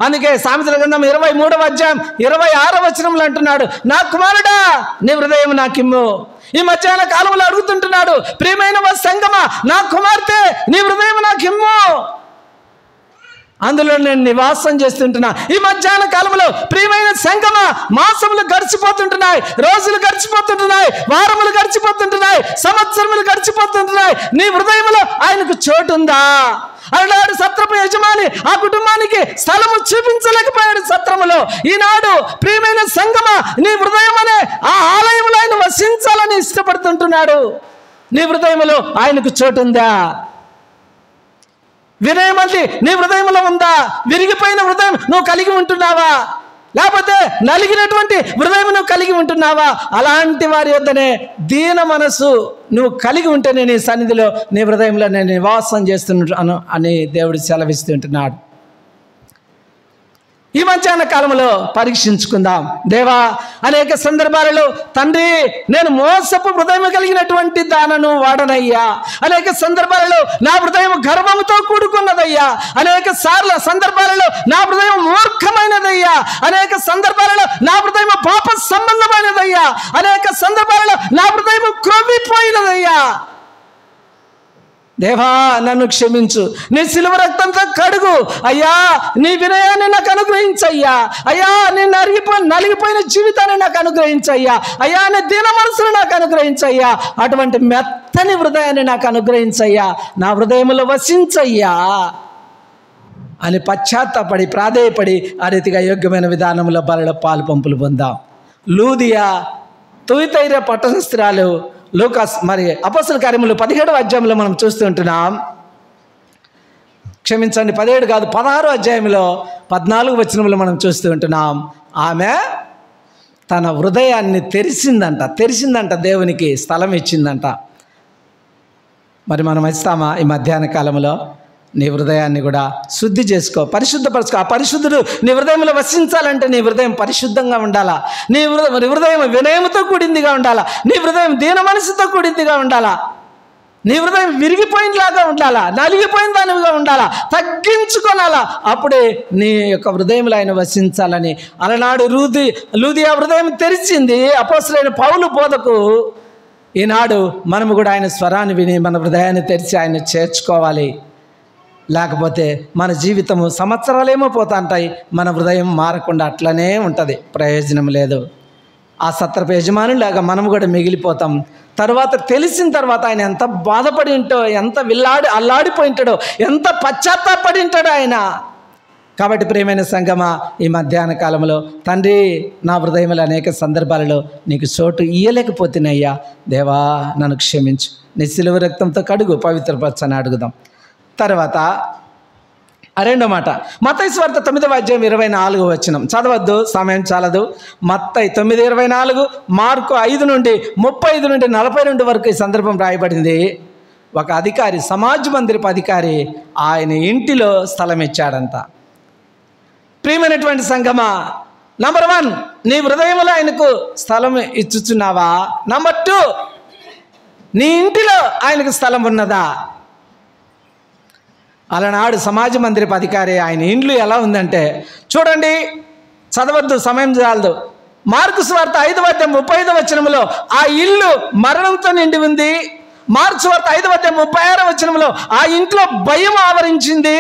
అందుకే సామెతల గ్రంథం 23వ అధ్యాయం 26వ వచనంలో అంటున్నాడు, నా కుమారుడా నీ హృదయం నాకిమ్ము. ఈ మధ్యాహ్న కాలంలో అడుగుతుంటున్నాడు, ప్రియమైన సంగమా నా కుమార్తె నీ హృదయం నాకిమ్ము, అందులో నేను నివాసం చేస్తుంటున్నా. ఈ మధ్యాహ్న కాలంలో ప్రియమైన సంగమా మాసములు గడిచిపోతుంటున్నాయి, రోజులు గడిచిపోతుంటున్నాయి, వారములు గడిచిపోతుంటున్నాయి, సంవత్సరములు గడిచిపోతుంటున్నాయి. నీ హృదయంలో ఆయనకు చోటుందా? అలనాడు సత్రపు యజమాని ఆ కుటుంబానికి స్థలము చూపించలేకపోయాడు సత్రములో. ఈనాడు ప్రియమైన సంగమా నీ హృదయం అనే ఆ ఆలయంలో ఆయన వసించాలని ఇష్టపడుతుంటున్నాడు. నీ హృదయంలో ఆయనకు చోటుందా? వినయం అంటే నీ హృదయంలో ఉందా? విరిగిపోయిన హృదయం నువ్వు కలిగి ఉంటున్నావా? లేకపోతే నలిగినటువంటి హృదయం నువ్వు కలిగి ఉంటున్నావా? అలాంటి వారి యొద్దనే దీన మనసు నువ్వు కలిగి ఉంటేనే నీ సన్నిధిలో నీ హృదయంలో నేను నివాసం చేస్తున్నాను అని దేవుడు సెలవిస్తుంటున్నాడు. ఈ మధ్యాహ్న కాలంలో పరీక్షించుకుందాం. దేవా, అనేక సందర్భాలలో తండ్రి నేను మోసపు హృదయం కలిగినటువంటి దానను వాడనయ్యా. అనేక సందర్భాలలో నా హృదయం గర్వముతో కూడుకున్నదయ్యా. అనేక సందర్భాలలో నా హృదయం మూర్ఖమైనదయ్యా. అనేక సందర్భాలలో నా హృదయం పాప సంబంధమైనదయ్యా. అనేక సందర్భాలలో నా హృదయం క్రొవ్విపోయినదయ్యా. దేవా నన్ను క్షమించు, నీ సిలువ రక్తంతో కడుగు అయ్యా. నీ వినయాన్ని నాకు అనుగ్రహించయ్యా. అయ్యా నీ నలిగిపోయిన జీవితాన్ని నాకు అనుగ్రహించయ్యా. అయ్యా నీ దీన మనసును నాకు అనుగ్రహించయ్యా. అటువంటి మెత్తని హృదయాన్ని నాకు అనుగ్రహించయ్యా. నా హృదయంలో వసించయ్యా అని పశ్చాత్తాపడి ప్రాధేయపడి ఆ రీతిగా యోగ్యమైన విధానంలో బలలో పాలు పంపులు పొందాం. లూదియా తుయితైర పట్టణస్థురాలు లూకాస్ మరి అపోస్తల కార్యములు 17వ అధ్యాయంలో మనం చూస్తుంటున్నాం. క్షమించండి 17 కాదు 16వ అధ్యాయంలో 14వ వచనంలో మనం చూస్తూ ఉంటున్నాం. ఆమె తన హృదయాన్ని తెరిచిందంట, దేవునికి స్థలం ఇచ్చిందంట. మరి మనం ఇస్తామా? ఈ మధ్యాహ్న కాలంలో నీ హృదయాన్ని కూడా శుద్ధి చేసుకో, పరిశుద్ధపరచుకో. ఆ పరిశుద్ధుడు నీ హృదయంలో వసించాలంటే నీ హృదయం పరిశుద్ధంగా ఉండాలా. నీ హృదయం వినయముతో కూడిందిగా ఉండాలా. నీ హృదయం దీన మనసుతో కూడిందిగా ఉండాలా. నీ హృదయం విరిగిపోయినలాగా ఉండాలా, నలిగిపోయిన దానిగా ఉండాలా, తగ్గించుకోనాలా. అప్పుడే నీ యొక్క హృదయంలో ఆయన వసించాలని అలనాడు లూదియా హృదయం తెరిచింది అపోస్తలుడైన పౌలు బోధకు. ఈనాడు మనము కూడా ఆయన స్వరాన్ని విని మన హృదయాన్ని తెరిచి ఆయన చేర్చుకోవాలి. లేకపోతే మన జీవితము సంవత్సరాలేమో పోతాంటాయి, మన హృదయం మారకుండా అట్లనే ఉంటుంది, ప్రయోజనం లేదు. ఆ సత్రపు యజమానులాగా మనం కూడా మిగిలిపోతాం. తెలిసిన తర్వాత ఆయన ఎంత బాధపడి ఉంటాడో, ఎంత అల్లాడిపోయి ఉంటాడో, ఎంత పశ్చాత్తాపడి ఉంటాడో ఆయన. కాబట్టి ప్రియమైన సంగమా ఈ మధ్యాహ్న కాలంలో తండ్రి నా హృదయంలో అనేక సందర్భాలలో నీకు చోటు ఇయ్యలేకపోతున్నాయ్యా. దేవా నన్ను క్షమించు, నీ సిలువ రక్తంతో కడుగు, పవిత్రపరచని అడుగుదాం. తర్వాత రెండో మాట మత్తయి సువార్త 9వ అధ్యాయం 24వ వచనం చదవద్దు, సమయం చాలదు. మత్తయి 9:24, మార్కు 5 నుండి 35 నుండి 42 వరకు ఈ సందర్భం రాయబడింది. ఒక అధికారి, సమాజ్ మందిరపు అధికారి ఆయన ఇంటిలో స్థలం ఇచ్చాడంట. ప్రియమైనటువంటి సంగమా, నంబర్ 1 నీ హృదయంలో ఆయనకు స్థలం ఇచ్చుచున్నావా? నంబర్ 2 నీ ఇంటిలో ఆయనకు స్థలం ఉన్నదా? అలనాడు సమాజ మందిరపు అధికారి ఆయన ఇండ్లు ఎలా ఉందంటే చూడండి, చదవద్దు, సమయం చాలదు. మార్కు సువార్త 5వ అధ్యాయం 35వ వచనంలో ఆ ఇల్లు మరణంతో నిండి ఉంది, మార్కు సువార్త 5:36 ఆ ఇంట్లో భయం ఆవరించింది.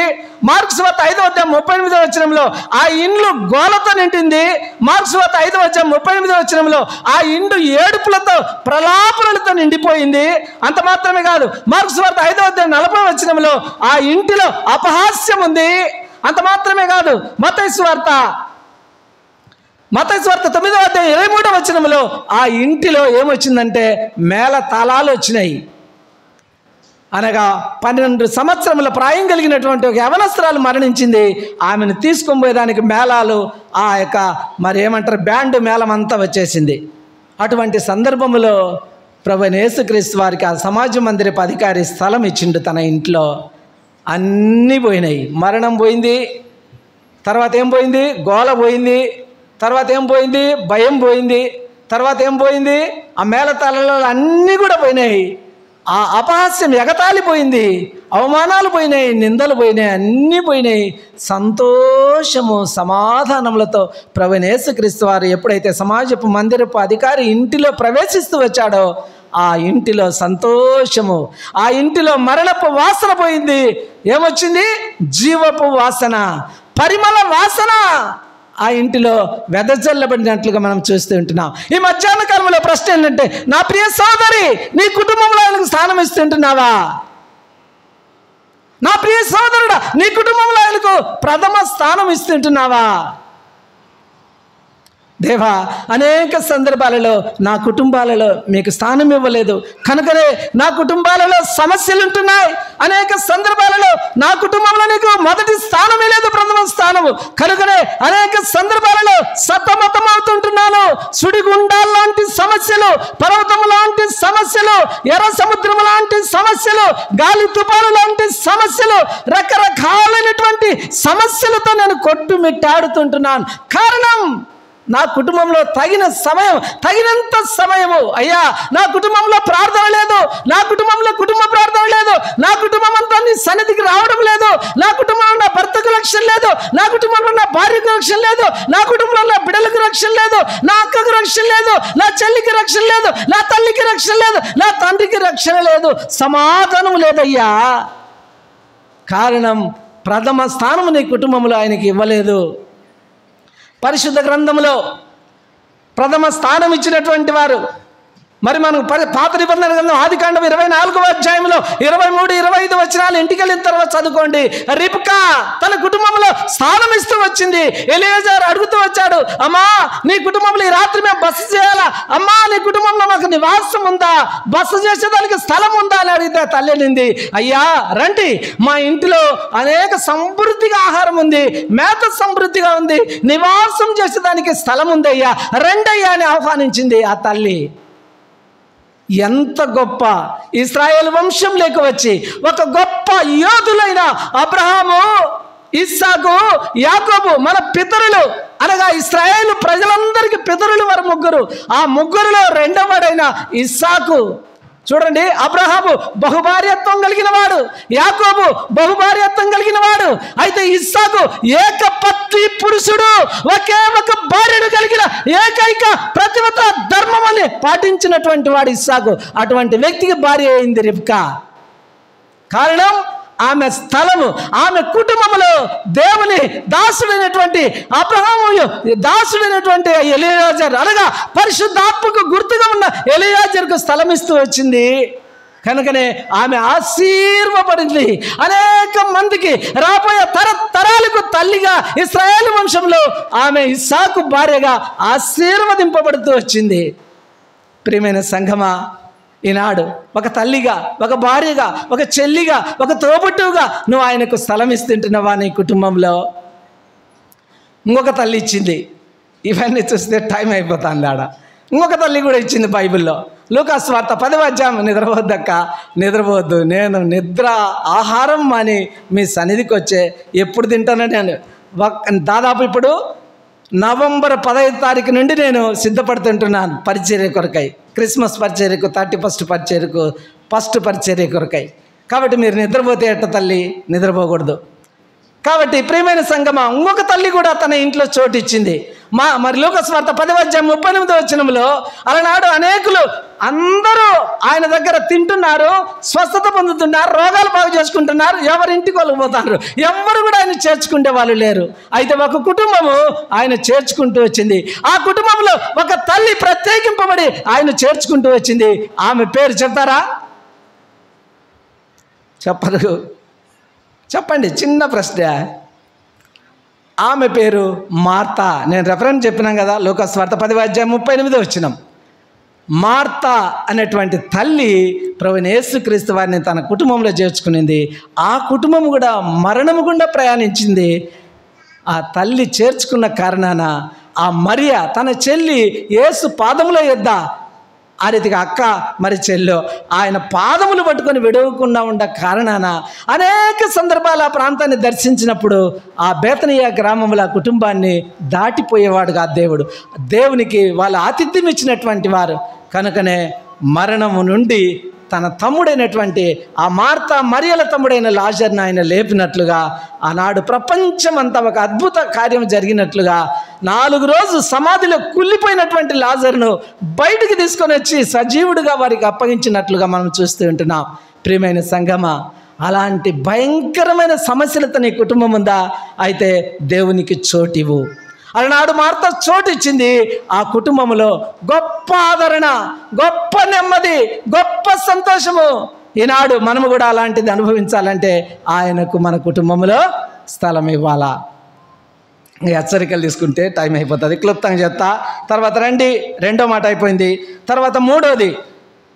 మార్కు సువార్త 5:38 ఆ ఇండ్లు గోలతో నిండింది. మార్కు సువార్త 5:38 ఆ ఇండు ఏడుపులతో ప్రలాపనలతో నిండిపోయింది. అంత మాత్రమే కాదు, మార్కు సువార్త 5:40 ఆ ఇంటిలో అపహాస్యం ఉంది. అంత మాత్రమే కాదు, మత్తయి సువార్త 9:23 ఆ ఇంటిలో ఏమొచ్చిందంటే మేళ తాళాలు వచ్చినాయి. అనగా 12 సంవత్సరముల ప్రాయం కలిగినటువంటి ఒక యవనస్త్రాలు మరణించింది. ఆమెను తీసుకొని పోయేదానికి మేళాలు, ఆ యొక్క మరి ఏమంటారు బ్యాండ్ మేళం అంతా వచ్చేసింది. అటువంటి సందర్భంలో ప్రభువైన యేసుక్రీస్తు వారికి ఆ సమాజ మందిరపు అధికారి స్థలం ఇచ్చిండు తన ఇంట్లో. అన్నీ పోయినాయి. మరణం పోయింది, తర్వాత ఏం పోయింది, గోల పోయింది, తర్వాత ఏం పోయింది, భయం పోయింది, తర్వాత ఏం పోయింది, ఆ మేళతాళాలు అన్నీ కూడా పోయినాయి. ఆ అపహాస్యం ఎగతాళి పోయింది, అవమానాలు పోయినాయి, నిందలు పోయినాయి, అన్నీ పోయినాయి. సంతోషము సమాధానములతో ప్రభువైన యేసుక్రీస్తు వారు ఎప్పుడైతే సమాజపు మందిరపు అధికారి ఇంటిలో ప్రవేశిస్తూ వచ్చాడో ఆ ఇంటిలో సంతోషము, ఆ ఇంటిలో మరణపు వాసన పోయింది. ఏమొచ్చింది? జీవపు వాసన, పరిమళ వాసన ఆ ఇంటిలో వెదజల్లబడినట్లుగా మనం చూస్తూ ఉంటున్నాం. ఈ మధ్యాహ్న కాలంలో ప్రశ్న ఏంటంటే, నా ప్రియ సోదరి, నీ కుటుంబంలో ఆయనకు స్థానం ఇస్తుంటున్నావా? నా ప్రియ సోదరుడా, నీ కుటుంబంలో ఆయనకు ప్రథమ స్థానం ఇస్తుంటున్నావా? దేవా, అనేక సందర్భాలలో నా కుటుంబాలలో మీకు స్థానం ఇవ్వలేదు కనుకనే నా కుటుంబాలలో సమస్యలు ఉంటున్నాయి. అనేక సందర్భాలలో నా కుటుంబంలో నీకు మొదటి స్థానమే లేదు, ప్రథమ స్థానము కనుకనే అనేక సందర్భాలలో సతమతం అవుతుంటున్నాను. సుడిగుండాల లాంటి సమస్యలు, పర్వతం లాంటి సమస్యలు, ఎర్ర సముద్రం లాంటి సమస్యలు, గాలి తుఫాను లాంటి సమస్యలు, రకరకాలైనటువంటి సమస్యలతో నేను కొట్టుమిట్టాడుతుంటున్నాను. కారణం, నా కుటుంబంలో తగినంత సమయము అయ్యా, నా కుటుంబంలో ప్రార్థన లేదు, నా కుటుంబంలో కుటుంబ ప్రార్థన లేదు, నా కుటుంబం అంతా నీ సన్నిధికి రావడం లేదు, నా కుటుంబంలో నా భర్తకు రక్షణ లేదు, నా కుటుంబంలో నా భార్యకు రక్షణ లేదు, నా కుటుంబంలో నా బిడ్డలకు రక్షణ లేదు, నా అక్కకు రక్షణ లేదు, నా చెల్లికి రక్షణ లేదు, నా తల్లికి రక్షణ లేదు, నా తండ్రికి రక్షణ లేదు, సమాధానం లేదయ్యా. కారణం, ప్రథమ స్థానం నీ కుటుంబంలో ఆయనకి ఇవ్వలేదు. పరిశుద్ధ గ్రంథంలో ప్రథమ స్థానం ఇచ్చినటువంటి వారు మరి మనం పాత నిబంధన గ్రంథం ఆదికాండం 24వ అధ్యాయంలో 23-25 వచనాలు ఇంటికి వెళ్ళిన తర్వాత చదువుకోండి. రిబ్కా తన కుటుంబంలో స్థానం ఇస్తూ వచ్చింది. ఎలియాజరు అడుగుతూ వచ్చాడు, అమ్మా నీ కుటుంబంలో ఈ రాత్రి మేము బస చేయాలా? అమ్మా నీ కుటుంబంలో మాకు నివాసం ఉందా? బస చేసేదానికి స్థలం ఉందా అని అడిగితే తల్లి అనింది, అయ్యా రండి, మా ఇంటిలో అనేక సమృద్ధిగా ఆహారం ఉంది, మేత సమృద్ధిగా ఉంది, నివాసం చేసేదానికి స్థలం ఉంది అయ్యా, రండయ్యా అని ఆహ్వానించింది ఆ తల్లి. ఎంత గొప్ప ఇశ్రాయేలు వంశంలోకి వచ్చి ఒక గొప్ప యోధులైన అబ్రహాము, ఇస్సాకు, యాకోబు మన పితరులు అనగా ఇశ్రాయేలు ప్రజలందరికీ పితరులు వారు ముగ్గురు. ఆ ముగ్గురులో రెండవడైన ఇస్సాకు చూడండి, అబ్రహాము బహుభార్యత్వం కలిగిన వాడు, యాకోబు బహుభార్యత్వం కలిగిన వాడు, అయితే ఇస్సాకు ఏకపత్ని పురుషుడు, ఒకే ఒక భార్యను కలిగిన ఏకైక ప్రతివత ధర్మమని పాటించినటువంటి వాడు ఇస్సాకు. అటువంటి వ్యక్తికి భార్య అయింది రిబ్కా. కారణం, ఆమె స్థలము, ఆమె కుటుంబంలో దేవుని దాసుడైనటువంటి అబ్రహాము దాసుడైనటువంటి ఎలియాజరు అనగా పరిశుద్ధాత్మకు గుర్తుగా ఉన్న ఎలియాజరుకు స్థలం ఇస్తూ వచ్చింది. కనుకనే ఆమె ఆశీర్వబడింది. అనేక మందికి రాబోయే తరాలకు తల్లిగా ఇశ్రాయేలు వంశంలో ఆమె ఇస్సాకు భార్యగా ఆశీర్వదింపబడుతూ వచ్చింది. ప్రియమైన సంఘమా, ఈనాడు ఒక తల్లిగా, ఒక భార్యగా, ఒక చెల్లిగా, ఒక తోబుట్టువుగా నువ్వు ఆయనకు స్థలం ఇస్తుంటున్నావా? నీ కుటుంబంలో ఇంకొక తల్లి ఇచ్చింది. ఇవన్నీ చూస్తే టైం అయిపోతుంది. ఇంకొక తల్లి కూడా ఇచ్చింది బైబిల్లో. లూకా సువార్త 10వ అధ్యాయం, నిద్రపోవద్దక్క, నిద్రపోవద్దు, నేను నిద్ర ఆహారం అని మీ సన్నిధికి వచ్చే ఎప్పుడు తింటానో నేను దాదాపు ఇప్పుడు నవంబర్ 15వ తారీఖు నుండి నేను సిద్ధపడుతుంటున్నాను పరిచర్య కొరకై, క్రిస్మస్ పరిచర్యకు, 31st పరిచర్యకు, ఫస్ట్ పరిచర్య కొరకై. కాబట్టి మీరు నిద్రపోతే ఎట్ట తల్లి? నిద్రపోకూడదు. కాబట్టి ప్రియమైన సంగమా, ఇంకొక తల్లి కూడా తన ఇంట్లో చోటు ఇచ్చింది. మరి లూకాసు వార్త 10:38 అలనాడు అనేకులు అందరూ ఆయన దగ్గర తింటున్నారు, స్వస్థత పొందుతున్నారు, రోగాలు బాగు చేసుకుంటున్నారు, ఎవరింటికి వాళ్ళు పోతారు, ఎవరు కూడా ఆయన చేర్చుకుంటే వాళ్ళు లేరు. అయితే ఒక కుటుంబము ఆయన చేర్చుకుంటూ వచ్చింది. ఆ కుటుంబంలో ఒక తల్లి ప్రత్యేకింపబడి ఆయన చేర్చుకుంటూ వచ్చింది. ఆమె పేరు చెప్తారా? చెప్పరు. చెప్పండి, చిన్న ప్రశ్న. ఆమె పేరు మార్తా. నేను రెఫరెన్స్ చెప్పినాం కదా, లూకాసు వార్త 10:38 మార్తా అనేటువంటి తల్లి ప్రభువైన యేసుక్రీస్తు వారిని తన కుటుంబంలో చేర్చుకునింది. ఆ కుటుంబం కూడా మరణము గుండా ప్రయాణించింది. ఆ తల్లి చేర్చుకున్న కారణాన ఆ మరియ తన చెల్లి యేసు పాదముల యొద్ద, ఆ రీతిగా అక్క మరి చెల్లో ఆయన పాదములు పట్టుకొని విడవకుండా ఉండ కారణాన అనేక సందర్భాలు ఆ ప్రాంతాన్ని దర్శించినప్పుడు ఆ బేతనియా గ్రామంలో ఆ కుటుంబాన్ని దాటిపోయేవాడుగా దేవుడు, దేవునికి వాళ్ళు ఆతిథ్యం ఇచ్చినటువంటి వారు కనుకనే మరణము నుండి తన తమ్ముడైనటువంటి ఆ మార్తా మరియల తమ్ముడైన లాజర్ను ఆయన లేపినట్లుగా ఆనాడు ప్రపంచమంతా ఒక అద్భుత కార్యం జరిగినట్లుగా 4 రోజులు సమాధిలో కుళ్ళిపోయినటువంటి లాజర్ను బయటికి తీసుకొని వచ్చి సజీవుడిగా వారికి అప్పగించినట్లుగా మనం చూస్తూ ఉంటున్నాం. ప్రియమైన సంగమా, అలాంటి భయంకరమైన సమస్యలతో నీ కుటుంబం ఉందా? అయితే దేవునికి చోటివు. అలనాడు మార్తా చోటు ఇచ్చింది. ఆ కుటుంబంలో గొప్ప ఆదరణ, గొప్ప నెమ్మది, గొప్ప సంతోషము. ఈనాడు మనము కూడా అలాంటిది అనుభవించాలంటే ఆయనకు మన కుటుంబంలో స్థలం ఇవ్వాలా? హెచ్చరికలు తీసుకుంటే టైం అయిపోతుంది, క్లుప్తంగా చెప్తా. తర్వాత రండి, 2వ మాట అయిపోయింది. తర్వాత 3వది,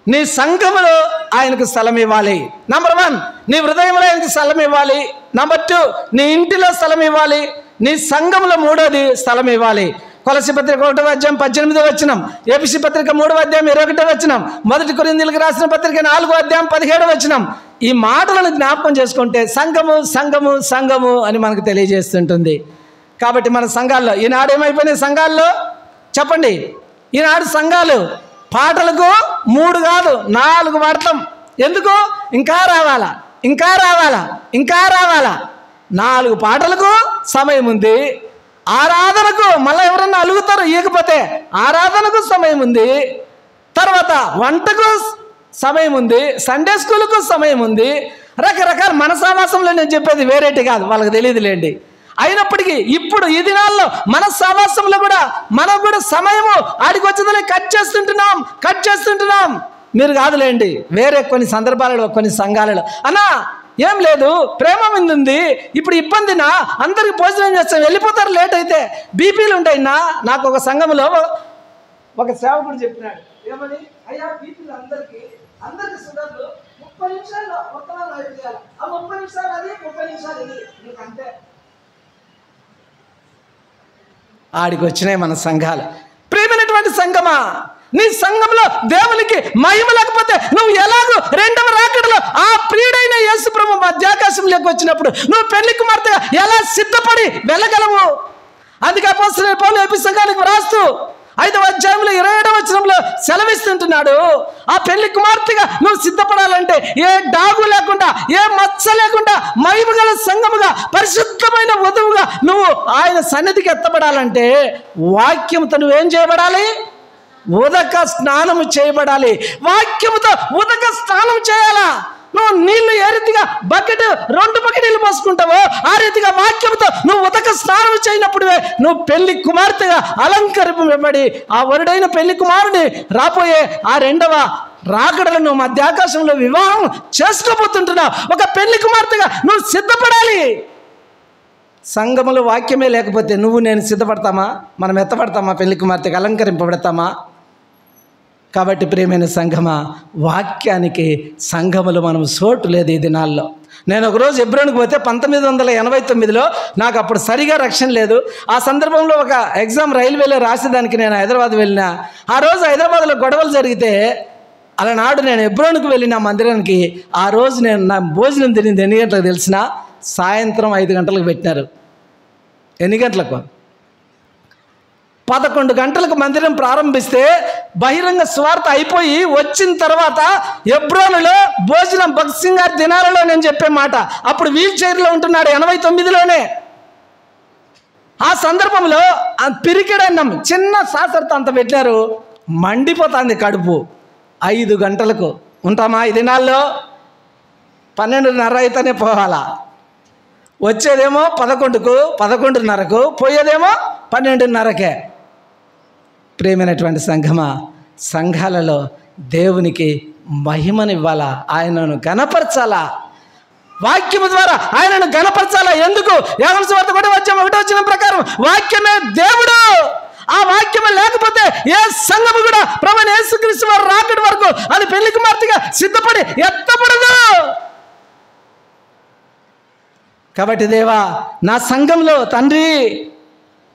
నీ సంఘములో ఆయనకు స్థలం ఇవ్వాలి. నంబర్ 1, నీ హృదయంలో ఆయనకు స్థలం ఇవ్వాలి. నంబర్ 2, నీ ఇంటిలో స్థలం ఇవ్వాలి. నీ సంఘంలో 3వది స్థలం ఇవ్వాలి. కొలస్సీ పత్రిక 1:18 ఎఫెసీ పత్రిక 3:21 మొదటి కొరింథీయులకు రాసిన పత్రిక 4:17 ఈ మాటలను జ్ఞాపకం చేసుకుంటే సంఘము సంఘము సంఘము అని మనకు తెలియజేస్తుంటుంది. కాబట్టి మన సంఘాల్లో ఈనాడు ఏమైపోయినాయి? సంఘాల్లో చెప్పండి, ఈనాడు సంఘాలు పాటలకు 3 కాదు 4 వాడతాం. ఎందుకు? ఇంకా రావాలా, ఇంకా రావాలా, ఇంకా రావాలా. 4 పాటలకు సమయం ఉంది, ఆరాధనకు మళ్ళీ ఎవరన్నా అలుగుతారు ఇవ్వకపోతే ఆరాధనకు సమయం ఉంది, తర్వాత వంటకు సమయం ఉంది, సండే స్కూల్కు సమయం ఉంది, రకరకాల మన సావాసంలో నేను చెప్పేది వేరేటి కాదు, వాళ్ళకి తెలియదులేండి. అయినప్పటికీ ఇప్పుడు ఈ దినాల్లో మన సావాసంలో కూడా మనకు కూడా సమయము ఆడికి వచ్చేదాన్ని కట్ చేస్తుంటున్నాం. మీరు కాదులేండి, వేరే కొన్ని సందర్భాలలో కొన్ని సంఘాలలో అన్నా ఏం లేదు, ప్రేమ మీద ఉంది, ఇప్పుడు ఇబ్బందినా, అందరికి భోజనం చేస్తాం, వెళ్ళిపోతారు లేట్ అయితే, బీపీలు ఉంటాయినా. నాకు ఒక సంఘంలో ఒక సేవకుడు చెప్పినాడు, ఏమని, అయ్యా బీపీలు అందరికి సుగర్లు 30 నిమిషాల్లో మొత్తం అయిపోయాలి, ఆ 30 నిమిషాలు అది 30 నిమిషాలు ఇది, నీకు అంతే. ఆడికి వచ్చినాయి మన సంఘాలు. ప్రియమైనటువంటి సంఘమా, నీ సంఘంలో దేవునికి మహిమ లేకపోతే నువ్వు ఎలాగో 2వ రాకడలో ఆ ప్రియుడైన యేసు ప్రభు మధ్యాకాశంలోకి వచ్చినప్పుడు నువ్వు పెళ్లి కుమార్తెగా ఎలా సిద్ధపడి వెళ్ళగలవు? అందుకే అపోస్తలుడైన పౌలు ఎఫెసీ సంఘానికి రాస్తూ 5వ అధ్యాయంలో 27వ సెలవిస్తుంటున్నాడు, ఆ పెళ్లి కుమార్తెగా నువ్వు సిద్ధపడాలంటే ఏ డాగు లేకుండా, ఏ మచ్చ లేకుండా మహిమగల సంఘముగా పరిశుద్ధమైన వధువుగా నువ్వు ఆయన సన్నిధికి ఎత్తబడాలంటే వాక్యంతో నువ్వేం చేయబడాలి? ఉదక స్నానము చేయబడాలి. వాక్యముతో ఉదక స్నానం చేయాలా? నువ్వు నీళ్లు ఏ రీతిగా బకెట్ 2 బకెట్లు పోసుకుంటావో ఆ రీతిగా వాక్యంతో నువ్వు ఉదక స్నానం చేయనప్పుడు నువ్వు పెళ్లి కుమార్తెగా అలంకరింపబడి ఆ వరుడైన పెళ్లి కుమారుని రాబోయే ఆ 2వ రాకడలో నువ్వు మధ్యాకాశంలో వివాహం చేసుకోబోతుంటున్నావు. ఒక పెళ్లి కుమార్తెగా నువ్వు సిద్ధపడాలి. సంఘములో వాక్యమే లేకపోతే నువ్వు నేను సిద్ధపడతామా? మనం ఎత్తపడతామా? పెళ్లి కుమార్తెగా అలంకరింపబడతామా? కాబట్టి ప్రియమైన సంఘమా, వాక్యానికి సంఘములు మనం సోటు లేదు ఈ దినాల్లో. నేను ఒకరోజు హెబ్రోనుకు పోతే 1989లో నాకు అప్పుడు సరిగా రక్షణ లేదు. ఆ సందర్భంలో ఒక ఎగ్జామ్ రైల్వేలో రాసేదానికి నేను హైదరాబాద్ వెళ్ళిన. ఆ రోజు హైదరాబాద్లో గొడవలు జరిగితే అలనాడు నేను హెబ్రోనుకు వెళ్ళిన మందిరానికి. ఆ రోజు నేను నా భోజనం తిరిగింది ఎన్ని గంటలకు తెలిసిన? సాయంత్రం 5 గంటలకు పెట్టినారు. ఎన్ని గంటలకు? 11 గంటలకు మందిరం ప్రారంభిస్తే బహిరంగ స్వార్థ అయిపోయి వచ్చిన తర్వాత హెబ్రోనులో భోజనం భగత్ సింగ్ గారి దినాలలో నేను చెప్పే మాట, అప్పుడు వీల్ చైర్లో ఉంటున్నాడు 89లోనే. ఆ సందర్భంలో ఆ పిరికెడన్నం చిన్న సాసరతో అంత పెట్టారు, మండిపోతుంది కడుపు. 5 గంటలకు ఉంటామా ఈ దినాల్లో? 12:30 అయితేనే పోవాలా. వచ్చేదేమో 11కు 11:30కు, పోయేదేమో 12:30కే. ప్రియమైనటువంటి సంఘమా, సంఘాలలో దేవునికి మహిమనివ్వాలా, ఆయనను ఘనపరచాలా, వాక్యము ద్వారా ఆయనను ఘనపరచాలా. ఎందుకు? యోహాను సువార్త 1:1 ప్రకారం వాక్యమే దేవుడు. ఆ వాక్యమే లేకపోతే ఏ సంఘము కూడా ప్రభువైన యేసుక్రీస్తు వారు రాకడ వరకు అది పెళ్లి కుమార్తెగా సిద్ధపడి ఎత్తపడదు. కాబట్టి దేవా, నా సంఘంలో తండ్రి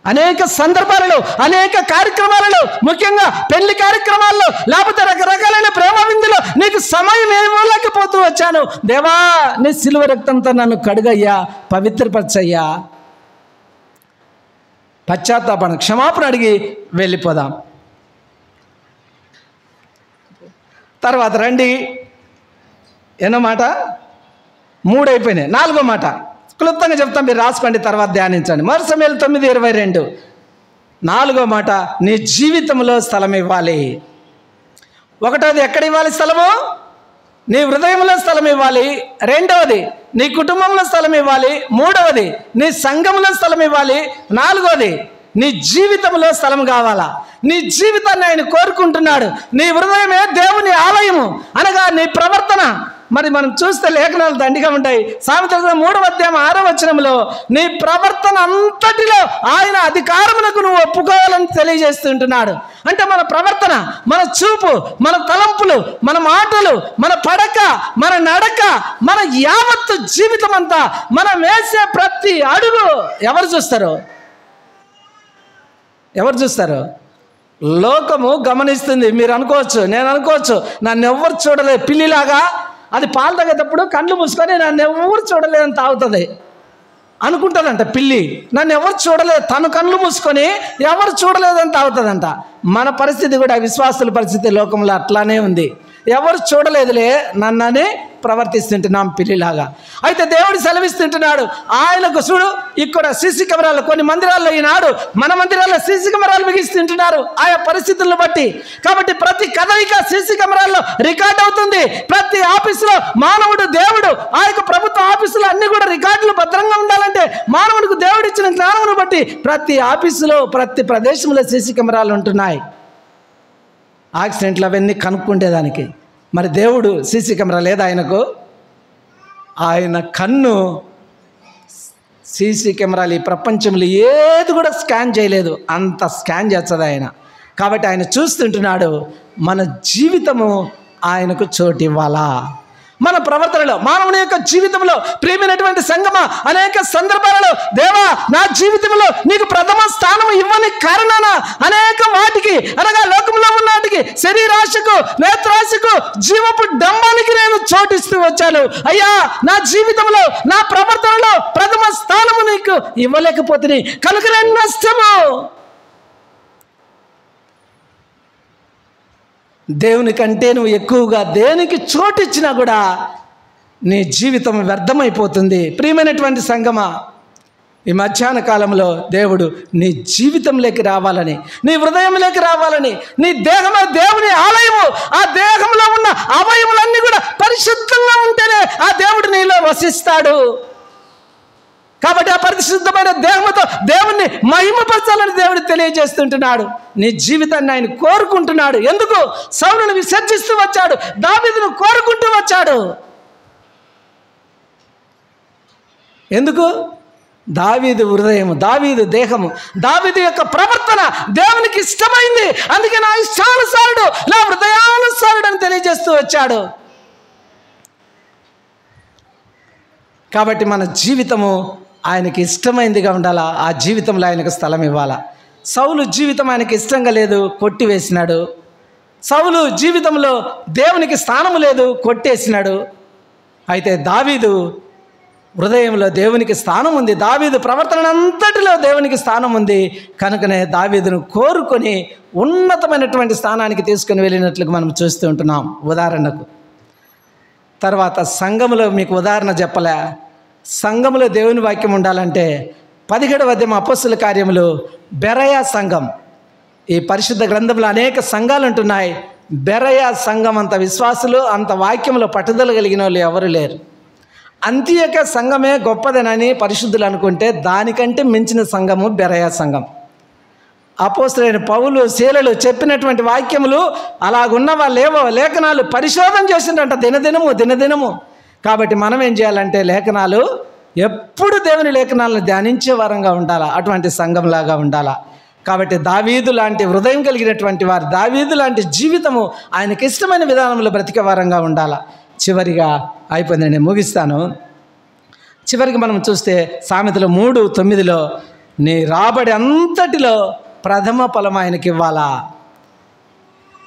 అనేక సందర్భాలలో, అనేక కార్యక్రమాలలో, ముఖ్యంగా పెళ్లి కార్యక్రమాల్లో, లేకపోతే రకరకాలైన ప్రేమ విందులో నీకు సమయం ఇవ్వలేకపోతూ వచ్చాను. దేవా, నీ సిలువ రక్తంతో నన్ను కడుగయ్యా, పవిత్రపరచయ్యా. పశ్చాత్తాపణ, క్షమాపణ అడిగి వెళ్ళిపోదాం. తర్వాత రండి, ఎన్నో మాట? 3 అయిపోయినాయి. 4వ మాట క్లుప్తంగా చెప్తాం, మీరు రాసుకోండి, తర్వాత ధ్యానించండి. మొదటి సమయాలు 9:22. 4వ మాట, నీ జీవితంలో స్థలం ఇవ్వాలి. 1వది ఎక్కడ ఇవ్వాలి స్థలము? నీ హృదయంలో స్థలం ఇవ్వాలి. 2వది నీ కుటుంబంలో స్థలం ఇవ్వాలి. 3వది నీ సంఘంలో స్థలం ఇవ్వాలి. 4వది నీ జీవితంలో స్థలం కావాలా. నీ జీవితాన్ని ఆయన కోరుకుంటున్నాడు. నీ హృదయమే దేవుని ఆలయము అనగా నీ ప్రవర్తన. మరి మనం చూస్తే లేఖనాలు దండిగా ఉంటాయి. సామెతల 3:6 నీ ప్రవర్తన అంతటిలో ఆయన అధికారమునకు నువ్వు ఒప్పుకోవాలని తెలియజేస్తుంటున్నాడు. అంటే మన ప్రవర్తన, మన చూపు, మన తలంపులు, మన మాటలు, మన పడక, మన నడక, మన యావత్తు జీవితం అంతా, మనం వేసే ప్రతి అడుగు ఎవరు చూస్తారు? ఎవరు చూస్తారు? లోకము గమనిస్తుంది. మీరు అనుకోవచ్చు, నేను అనుకోవచ్చు, నన్ను ఎవరు చూడలేదు, పిల్లిలాగా అది పాలు తాగేటప్పుడు కళ్ళు మూసుకొని నన్ను ఎవరు చూడలేదని తాగుతుంది అనుకుంటుందంట పిల్లి. నన్ను ఎవరు చూడలేదు, తను కళ్ళు మూసుకొని ఎవరు చూడలేదని తాగుతుందంట. మన పరిస్థితి కూడా, విశ్వాసుల పరిస్థితి లోకంలో అట్లానే ఉంది. ఎవరు చూడలేదులే నన్నని ప్రవర్తిస్తుంటున్నాం పిల్లిలాగా. అయితే దేవుడు సెలవిస్తుంటున్నాడు, ఆయనకు చూడు, ఇక్కడ సీసీ కెమెరాలు, కొన్ని మందిరాల్లో ఈనాడు మన మందిరాల్లో సీసీ కెమెరాలు బిగిస్తుంటున్నారు ఆయా పరిస్థితులను బట్టి. కాబట్టి ప్రతి కదలిక సీసీ కెమెరాల్లో రికార్డ్ అవుతుంది. ప్రతి ఆఫీసులో మానవుడు, దేవుడు ఆ యొక్క ప్రభుత్వ ఆఫీసులో అన్ని కూడా రికార్డులు భద్రంగా ఉండాలంటే మానవుడికి దేవుడు ఇచ్చిన జ్ఞానమును బట్టి ప్రతి ఆఫీసులో, ప్రతి ప్రదేశంలో సీసీ కెమెరాలు ఉంటున్నాయి. యాక్సిడెంట్లు అవన్నీ కనుక్కుంటేదానికి. మరి దేవుడు సీసీ కెమెరా లేదా ఆయనకు? ఆయన కన్ను సీసీ కెమెరాలు ఈ ప్రపంచంలో ఏది కూడా స్కాన్ చేయలేదు, అంత స్కాన్ చేస్తుంది ఆయన. కాబట్టి ఆయన చూస్తుంటున్నాడు. మన జీవితము ఆయనకు చోటు ఇవ్వాలా. మన ప్రవర్తనలో, మానవుని యొక్క జీవితంలో ప్రియమైనటువంటి సంగమ, అనేక సందర్భాలలో దేవా నా జీవితంలో నీకు ప్రథమ స్థానం ఇవ్వని కారణాన అనేక వాటికి అనగా లోకంలో ఉన్న వాటికి, శరీరాశకు, నేత్రాశకు, జీవపు డంబానికి నేను చోటిస్తూ వచ్చాను. అయ్యా, నా జీవితంలో, నా ప్రవర్తనలో ప్రథమ స్థానము నీకు ఇవ్వలేకపోతే కనుక నష్టము. దేవుని కంటే నువ్వు ఎక్కువగా దేనికి చోటు ఇచ్చినా కూడా నీ జీవితం వ్యర్థమైపోతుంది. ప్రియమైనటువంటి సంగమా, ఈ మధ్యాహ్న కాలంలో దేవుడు నీ జీవితంలోకి రావాలని, నీ హృదయంలోకి రావాలని, నీ దేహమే దేవుని ఆలయము, ఆ దేహంలో ఉన్న అవయములన్నీ కూడా పరిశుద్ధంగా ఉంటేనే ఆ దేవుడు నీలో వసిస్తాడు. కాబట్టి ఆ పరిశుద్ధమైన దేహంతో దేవుణ్ణి మహిమపరచాలని దేవుడు తెలియజేస్తుంటున్నాడు. నీ జీవితాన్ని ఆయన కోరుకుంటున్నాడు. ఎందుకు? సౌలును విసర్జిస్తూ వచ్చాడు, దావీదును కోరుకుంటూ వచ్చాడు. ఎందుకు? దావీదు హృదయం, దావీదు దేహము, దావీదు యొక్క ప్రవర్తన దేవునికి ఇష్టమైంది. అందుకే నా ఇష్టానుసారుడు, నా హృదయానుసారుడు అని తెలియజేస్తూ వచ్చాడు. కాబట్టి మన జీవితము ఆయనకి ఇష్టమైందిగా ఉండాలా. ఆ జీవితంలో ఆయనకు స్థలం ఇవ్వాలా. సౌలు జీవితం ఆయనకి ఇష్టంగా లేదు, కొట్టివేసినాడు. సౌలు జీవితంలో దేవునికి స్థానము లేదు, కొట్టేసినాడు. అయితే దావీదు హృదయంలో దేవునికి స్థానం ఉంది. దావీదు ప్రవర్తన అంతటిలో దేవునికి స్థానం ఉంది. కనుకనే దావీదును కోరుకొని ఉన్నతమైనటువంటి స్థానానికి తీసుకుని వెళ్ళినట్లుగా మనం చూస్తూ ఉంటున్నాం. ఉదాహరణకు తర్వాత సంఘములో మీకు ఉదాహరణ చెప్పలే. సంఘములో దేవుని వాక్యం ఉండాలంటే 17వ అధ్యాయం అపొస్తలుల కార్యములు బెరయ సంఘం. ఈ పరిశుద్ధ గ్రంథంలో అనేక సంఘాలు ఉంటున్నాయి. బెరయ సంఘం అంత విశ్వాసులు, అంత వాక్యంలో పట్టుదల కలిగిన వాళ్ళు ఎవరు లేరు. అంత్యొక సంఘమే గొప్పదనని పరిశుద్ధులు అనుకుంటే దానికంటే మించిన సంఘము బెరయ సంఘం. అపోస్తలుడైన పౌలు, శీలలు చెప్పినటువంటి వాక్యములు అలాగున్న వాళ్ళేవో లేఖనాలు పరిశోధన చేసిందంట దినదినము. కాబట్టి మనం ఏం చేయాలంటే లేఖనాలు ఎప్పుడు దేవుని లేఖనాలను ధ్యానించే వారంగా ఉండాలా, అటువంటి సంఘంలాగా ఉండాలా. కాబట్టి దావీదు లాంటి హృదయం కలిగినటువంటి వారు, దావీదు లాంటి జీవితము ఆయనకి ఇష్టమైన విధానంలో బ్రతికే వారంగా ఉండాలా. చివరిగా అయిపోయింది, నేను ముగిస్తాను. చివరికి మనం చూస్తే సామెతలు 3:9 నీ రాబడి అంతటిలో ప్రథమ ఫలం ఆయనకి ఇవ్వాలా,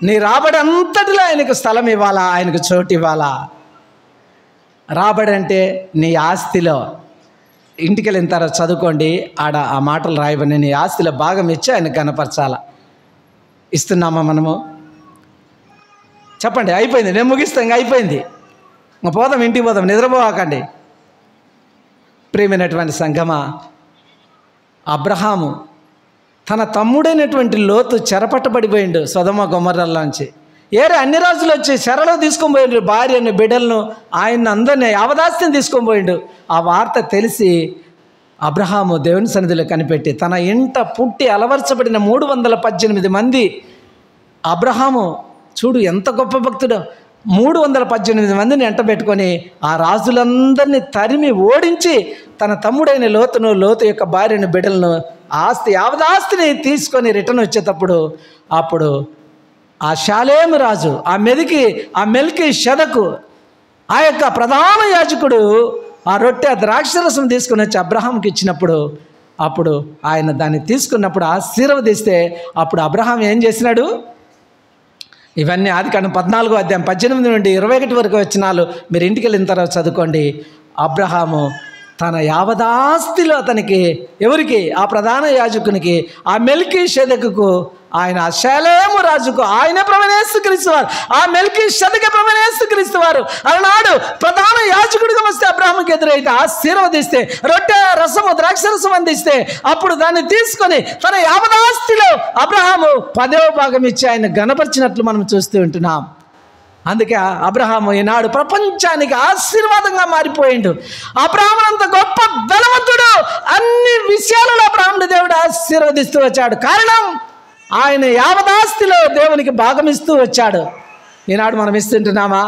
నీ రాబడి అంతటిలో ఆయనకు స్థలం ఇవ్వాలా, ఆయనకు చోటు ఇవ్వాలా. రాబడి అంటే నీ ఆస్తిలో, ఇంటికి వెళ్ళిన తర్వాత చదువుకోండి, ఆడ ఆ మాటలు రాయబడి నీ ఆస్తిలో భాగం ఇచ్చి ఆయన కనపరచాలా. ఇస్తున్నామా మనము? చెప్పండి. అయిపోయింది, నేను ముగిస్తాను, ఇంకా అయిపోయింది, ఇంకా పోదాం, ఇంటికి పోదాం, నిద్రపోవాకండి. ప్రియమైనటువంటి సంఘమా, అబ్రహాము తన తమ్ముడైనటువంటి లోతు చెరపట్టబడిపోయిండు సొదొమ గొమొర్రాలోంచి. అన్ని రాజులు వచ్చి చెరలో తీసుకొని పోయిండు, భార్యను, బిడ్డలను, ఆయన అందరినీ, యావదాస్తిని తీసుకొని పోయిండు. ఆ వార్త తెలిసి అబ్రహాము దేవుని సన్నిధిలో కనిపెట్టి తన ఇంట పుట్టి అలవర్చబడిన 318 మంది, అబ్రహాము చూడు ఎంత గొప్ప భక్తుడు, 318 మందిని ఎంట పెట్టుకొని ఆ రాజులందరినీ తరిమి ఓడించి తన తమ్ముడైన లోతు యొక్క భార్యను, బిడ్డలను, ఆస్తి యావదాస్తిని తీసుకొని రిటర్న్ వచ్చేటప్పుడు అప్పుడు ఆ షాలేము రాజు, ఆ మెల్కి షెదకు, ఆ యొక్క ప్రధాన యాజకుడు ఆ రొట్టె, ద్రాక్షరసం తీసుకుని వచ్చి అబ్రహాంకి ఇచ్చినప్పుడు అప్పుడు ఆయన దాన్ని తీసుకున్నప్పుడు ఆశీర్వదిస్తే అప్పుడు అబ్రహాం ఏం చేసినాడు? ఇవన్నీ ఆదికాండం 14వ అధ్యాయం 18 నుండి 21 వరకు వచనాలు మీరు ఇంటికి వెళ్ళిన తర్వాత చదువుకోండి. అబ్రహాము తన యావదాస్తిలో అతనికి, ఎవరికి? ఆ ప్రధాన యాజకునికి, ఆ మెల్కి షెదకుకు, ఆయన షాలేము రాజుకు ఆయన ప్రవణేసుక్రీస్తువారు, ఆ మెల్కి షెదక ప్రవణేసుక్రీస్తువారు అలనాడు ప్రధాన యాజకుడిగా వస్తే అబ్రహాముకి ఎదురైతే ఆశీర్వదిస్తే, రొట్టె రసము ద్రాక్షరసం అందిస్తే అప్పుడు దాన్ని తీసుకొని తన యావదాస్తిలో అబ్రహాము 10వ భాగం ఇచ్చి ఆయన గణపరిచినట్లు మనం చూస్తూ ఉంటున్నాం. అందుకే అబ్రహాము ఈనాడు ప్రపంచానికి ఆశీర్వాదంగా మారిపోయిండు. అబ్రహాము అంత గొప్ప బలవంతుడు, అన్ని విషయాలలో అబ్రహాముని దేవుడు ఆశీర్వదిస్తూ వచ్చాడు. కారణం ఆయన యావదాస్తిలో దేవునికి భాగం ఇస్తూ వచ్చాడు. ఈనాడు మనం ఇస్తుంటున్నామా?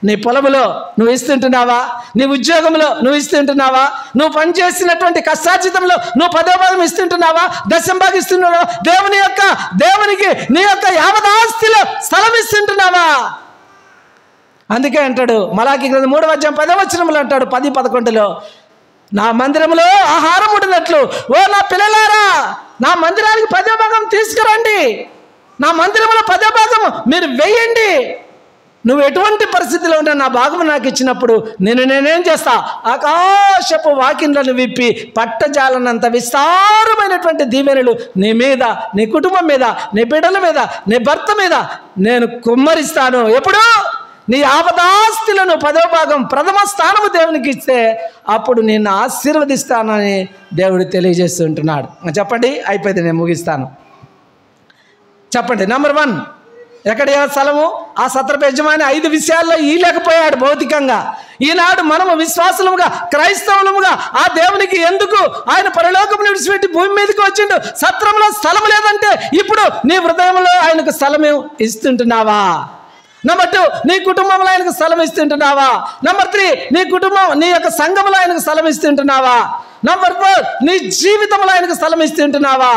నీ పొలములో నువ్వు ఇస్తుంటున్నావా? నీ ఉద్యోగంలో నువ్వు ఇస్తుంటున్నావా? నువ్వు పనిచేసినటువంటి కష్టార్జితంలో నువ్వు 10వ భాగం ఇస్తుంటున్నావా? 10వ భాగం ఇస్తున్నావా? దేవునికి నీ యొక్క యావదాస్తిలో స్థలం ఇస్తుంటున్నావా? అందుకే అంటాడు మలాకి గ్రంథం 3వ అధ్యాయం 10వ వచనంలో అంటాడు 10-11 నా మందిరంలో ఆహారం ఉండినట్లు, ఓ నా పిల్లలారా నా మందిరానికి 10వ భాగం తీసుకురండి, నా మందిరంలో 10వ భాగం మీరు వేయండి. నువ్వు ఎటువంటి పరిస్థితిలో ఉన్నా నా భాగం నాకు ఇచ్చినప్పుడు నేనేం చేస్తా? ఆకాశపు వాకిండ్లను విప్పి పట్టజాలనంత విస్తారమైనటువంటి దీవెనలు నీ మీద, నీ కుటుంబం మీద, నీ బిడ్డల మీద, నీ భర్త మీద నేను కుమ్మరిస్తాను. ఎప్పుడు? నీ ఆపదాస్తులను 10వ భాగం ప్రథమ స్థానము దేవునికి ఇస్తే అప్పుడు నిన్ను ఆశీర్వదిస్తానని దేవుడు తెలియజేస్తుంటున్నాడు. చెప్పండి, అయిపోయింది, నేను ముగిస్తాను. చెప్పండి. నెంబర్ 1, ఎక్కడ స్థలము? ఆ సత్రపు యజమాని 5 విషయాల్లో లేకపోయాడు భౌతికంగా. ఈనాడు మనము విశ్వాసులముగా, క్రైస్తవులముగా ఆ దేవునికి ఎందుకు ఆయన పరలోకం విడిచిపెట్టి భూమి మీదకి వచ్చిండు? సత్రంలో స్థలం లేదంటే ఇప్పుడు నీ హృదయంలో ఆయనకు స్థలమే ఇస్తుంటున్నావా? నెంబర్ 2, నీ కుటుంబంలో ఆయనకు స్థలం ఇస్తుంటున్నావా? నెంబర్ 3, నీ కుటుంబం, నీ యొక్క సంఘంలో ఆయనకు స్థలం ఇస్తుంటున్నావా? నెంబర్ 4, నీ జీవితంలో ఆయనకు స్థలం ఇస్తుంటున్నావా?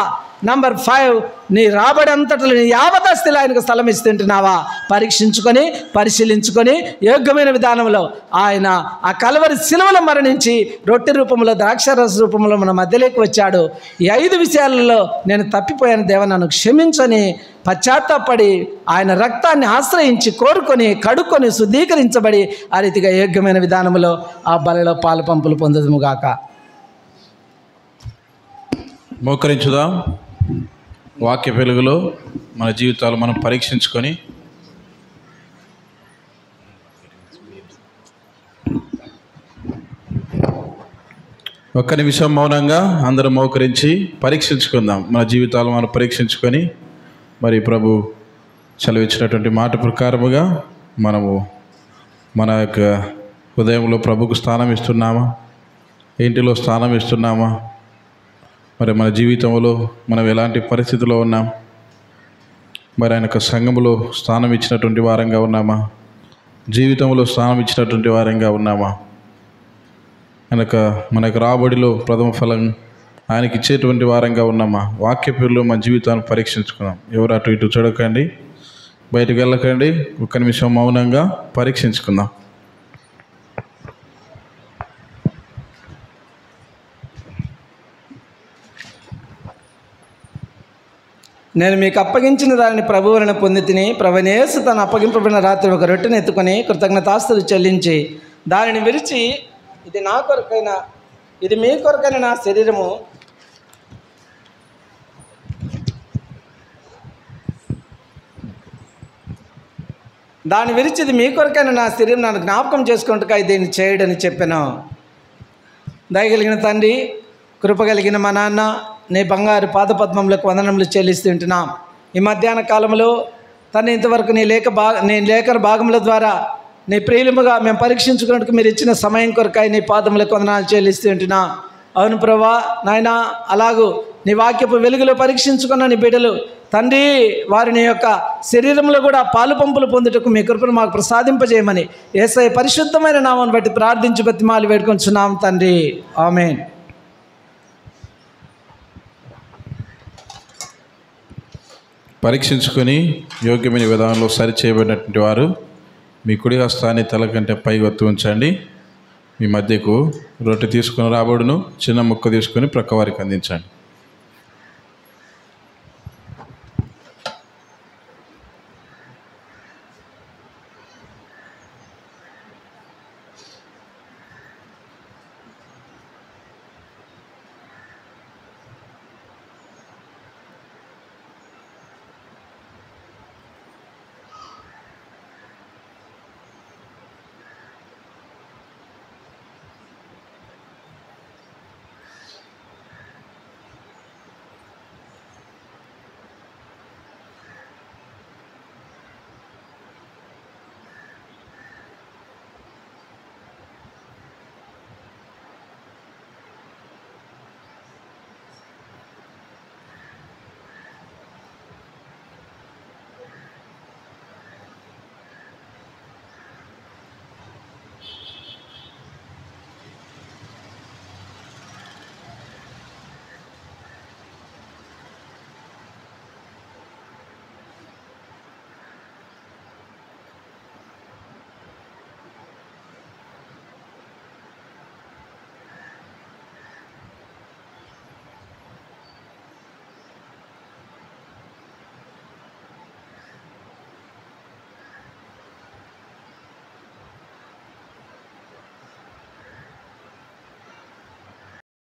నెంబర్ 5, నీ రాబడి అంతట్లో నీ యావదాస్తిలో ఆయనకు స్థలం ఇస్తుంటున్నావా? పరీక్షించుకొని, పరిశీలించుకొని యోగ్యమైన విధానంలో ఆయన ఆ కల్వరి శిలువలో మరణించి రొట్టె రూపంలో, ద్రాక్షరస రూపంలో మన మధ్యలోకి వచ్చాడు. ఈ 5 విషయాలలో నేను తప్పిపోయాను దేవా, నన్ను క్షమించని పశ్చాత్తాపడి ఆయన రక్తాన్ని ఆశ్రయించి కోరుకొని కడుక్కొని శుద్ధీకరించబడి ఆ రీతిగా యోగ్యమైన విధానంలో ఆ బలిలో పాలు పంపులు పొందదుముగాక. మోకరించుదాం. వాక్య వెలుగులో మన జీవితాలు మనం పరీక్షించుకొని ఒక్క నిమిషం మౌనంగా అందరం మోకరించి పరీక్షించుకుందాం. మన జీవితాలు మనం పరీక్షించుకొని మరి ప్రభు సెలవిచ్చినటువంటి మాట ప్రకారముగా మనము మన యొక్క హృదయంలో ప్రభుకు స్థానం ఇస్తున్నామా, ఇంటిలో స్థానం ఇస్తున్నామా, మరి మన జీవితంలో మనం ఎలాంటి పరిస్థితిలో ఉన్నాం, మరి ఆయన యొక్క సంఘములో స్థానం ఇచ్చినటువంటి వారంగా ఉన్నామా, జీవితంలో స్థానం ఇచ్చినటువంటి వారంగా ఉన్నామా, మన యొక్క రాబడిలో ప్రథమ ఫలం ఆయనకి ఇచ్చేటువంటి వారంగా ఉన్నామా, వాక్య పేరులో మన జీవితాన్ని పరీక్షించుకుందాం. ఎవరు అటు ఇటు చూడకండి, బయటకు వెళ్ళకండి, ఒక్క నిమిషం మౌనంగా పరీక్షించుకుందాం. నేను మీకు అప్పగించిన దానిని ప్రభు వలన పొంది తిని, ప్రభునేసు తను అప్పగింపబడిన రాత్రి ఒక రొట్టెను ఎత్తుకొని కృతజ్ఞతాస్తులు చెల్లించి దానిని విరిచి, ఇది నా కొరకైన, ఇది మీ కొరకైన నా శరీరము, దాన్ని విరిచి ఇది మీ కొరకైన నా శరీరం, నన్ను జ్ఞాపకం చేసుకుంటుగా దీన్ని చేయడని చెప్పాను. దయగలిగిన తండ్రి, కృపగలిగిన మా నాన్న, నీ బంగారు పాదపద్మములకు వందనములు చెల్లిస్తుంటున్నాం. ఈ మధ్యాహ్న కాలంలో తను ఇంతవరకు నీ లేఖన భాగముల ద్వారా నీ ప్రియులముగా మేము పరీక్షించుకున్నట్టుకు మీరు ఇచ్చిన సమయం కొరకాయ నీ పాదములకు వందనాలు చెల్లిస్తుంటున్నాం. అవును ప్రభా నాయన, అలాగూ నీ వాక్యపు వెలుగులో పరీక్షించుకున్న నీ బిడ్డలు తండ్రి, వారిని యొక్క శరీరంలో కూడా పాలు పంపులు పొందుటకు మీ కృపను మాకు ప్రసాదింపజేయమని యేసయ్య పరిశుద్ధమైన నామాన్ని బట్టి ప్రార్థించి బతిమాలు వేడుకొంచున్నాం తండ్రి. ఆమేన్. పరీక్షించుకొని యోగ్యమైన విధానంలో సరిచేయబడినటువంటి వారు మీ కుడి హస్తాన్ని తల కంటే పైకి ఒత్తి ఉంచండి. మీ మధ్యకు రొట్టె తీసుకుని రాబడును, చిన్న ముక్క తీసుకొని ప్రక్క వారికి అందించండి.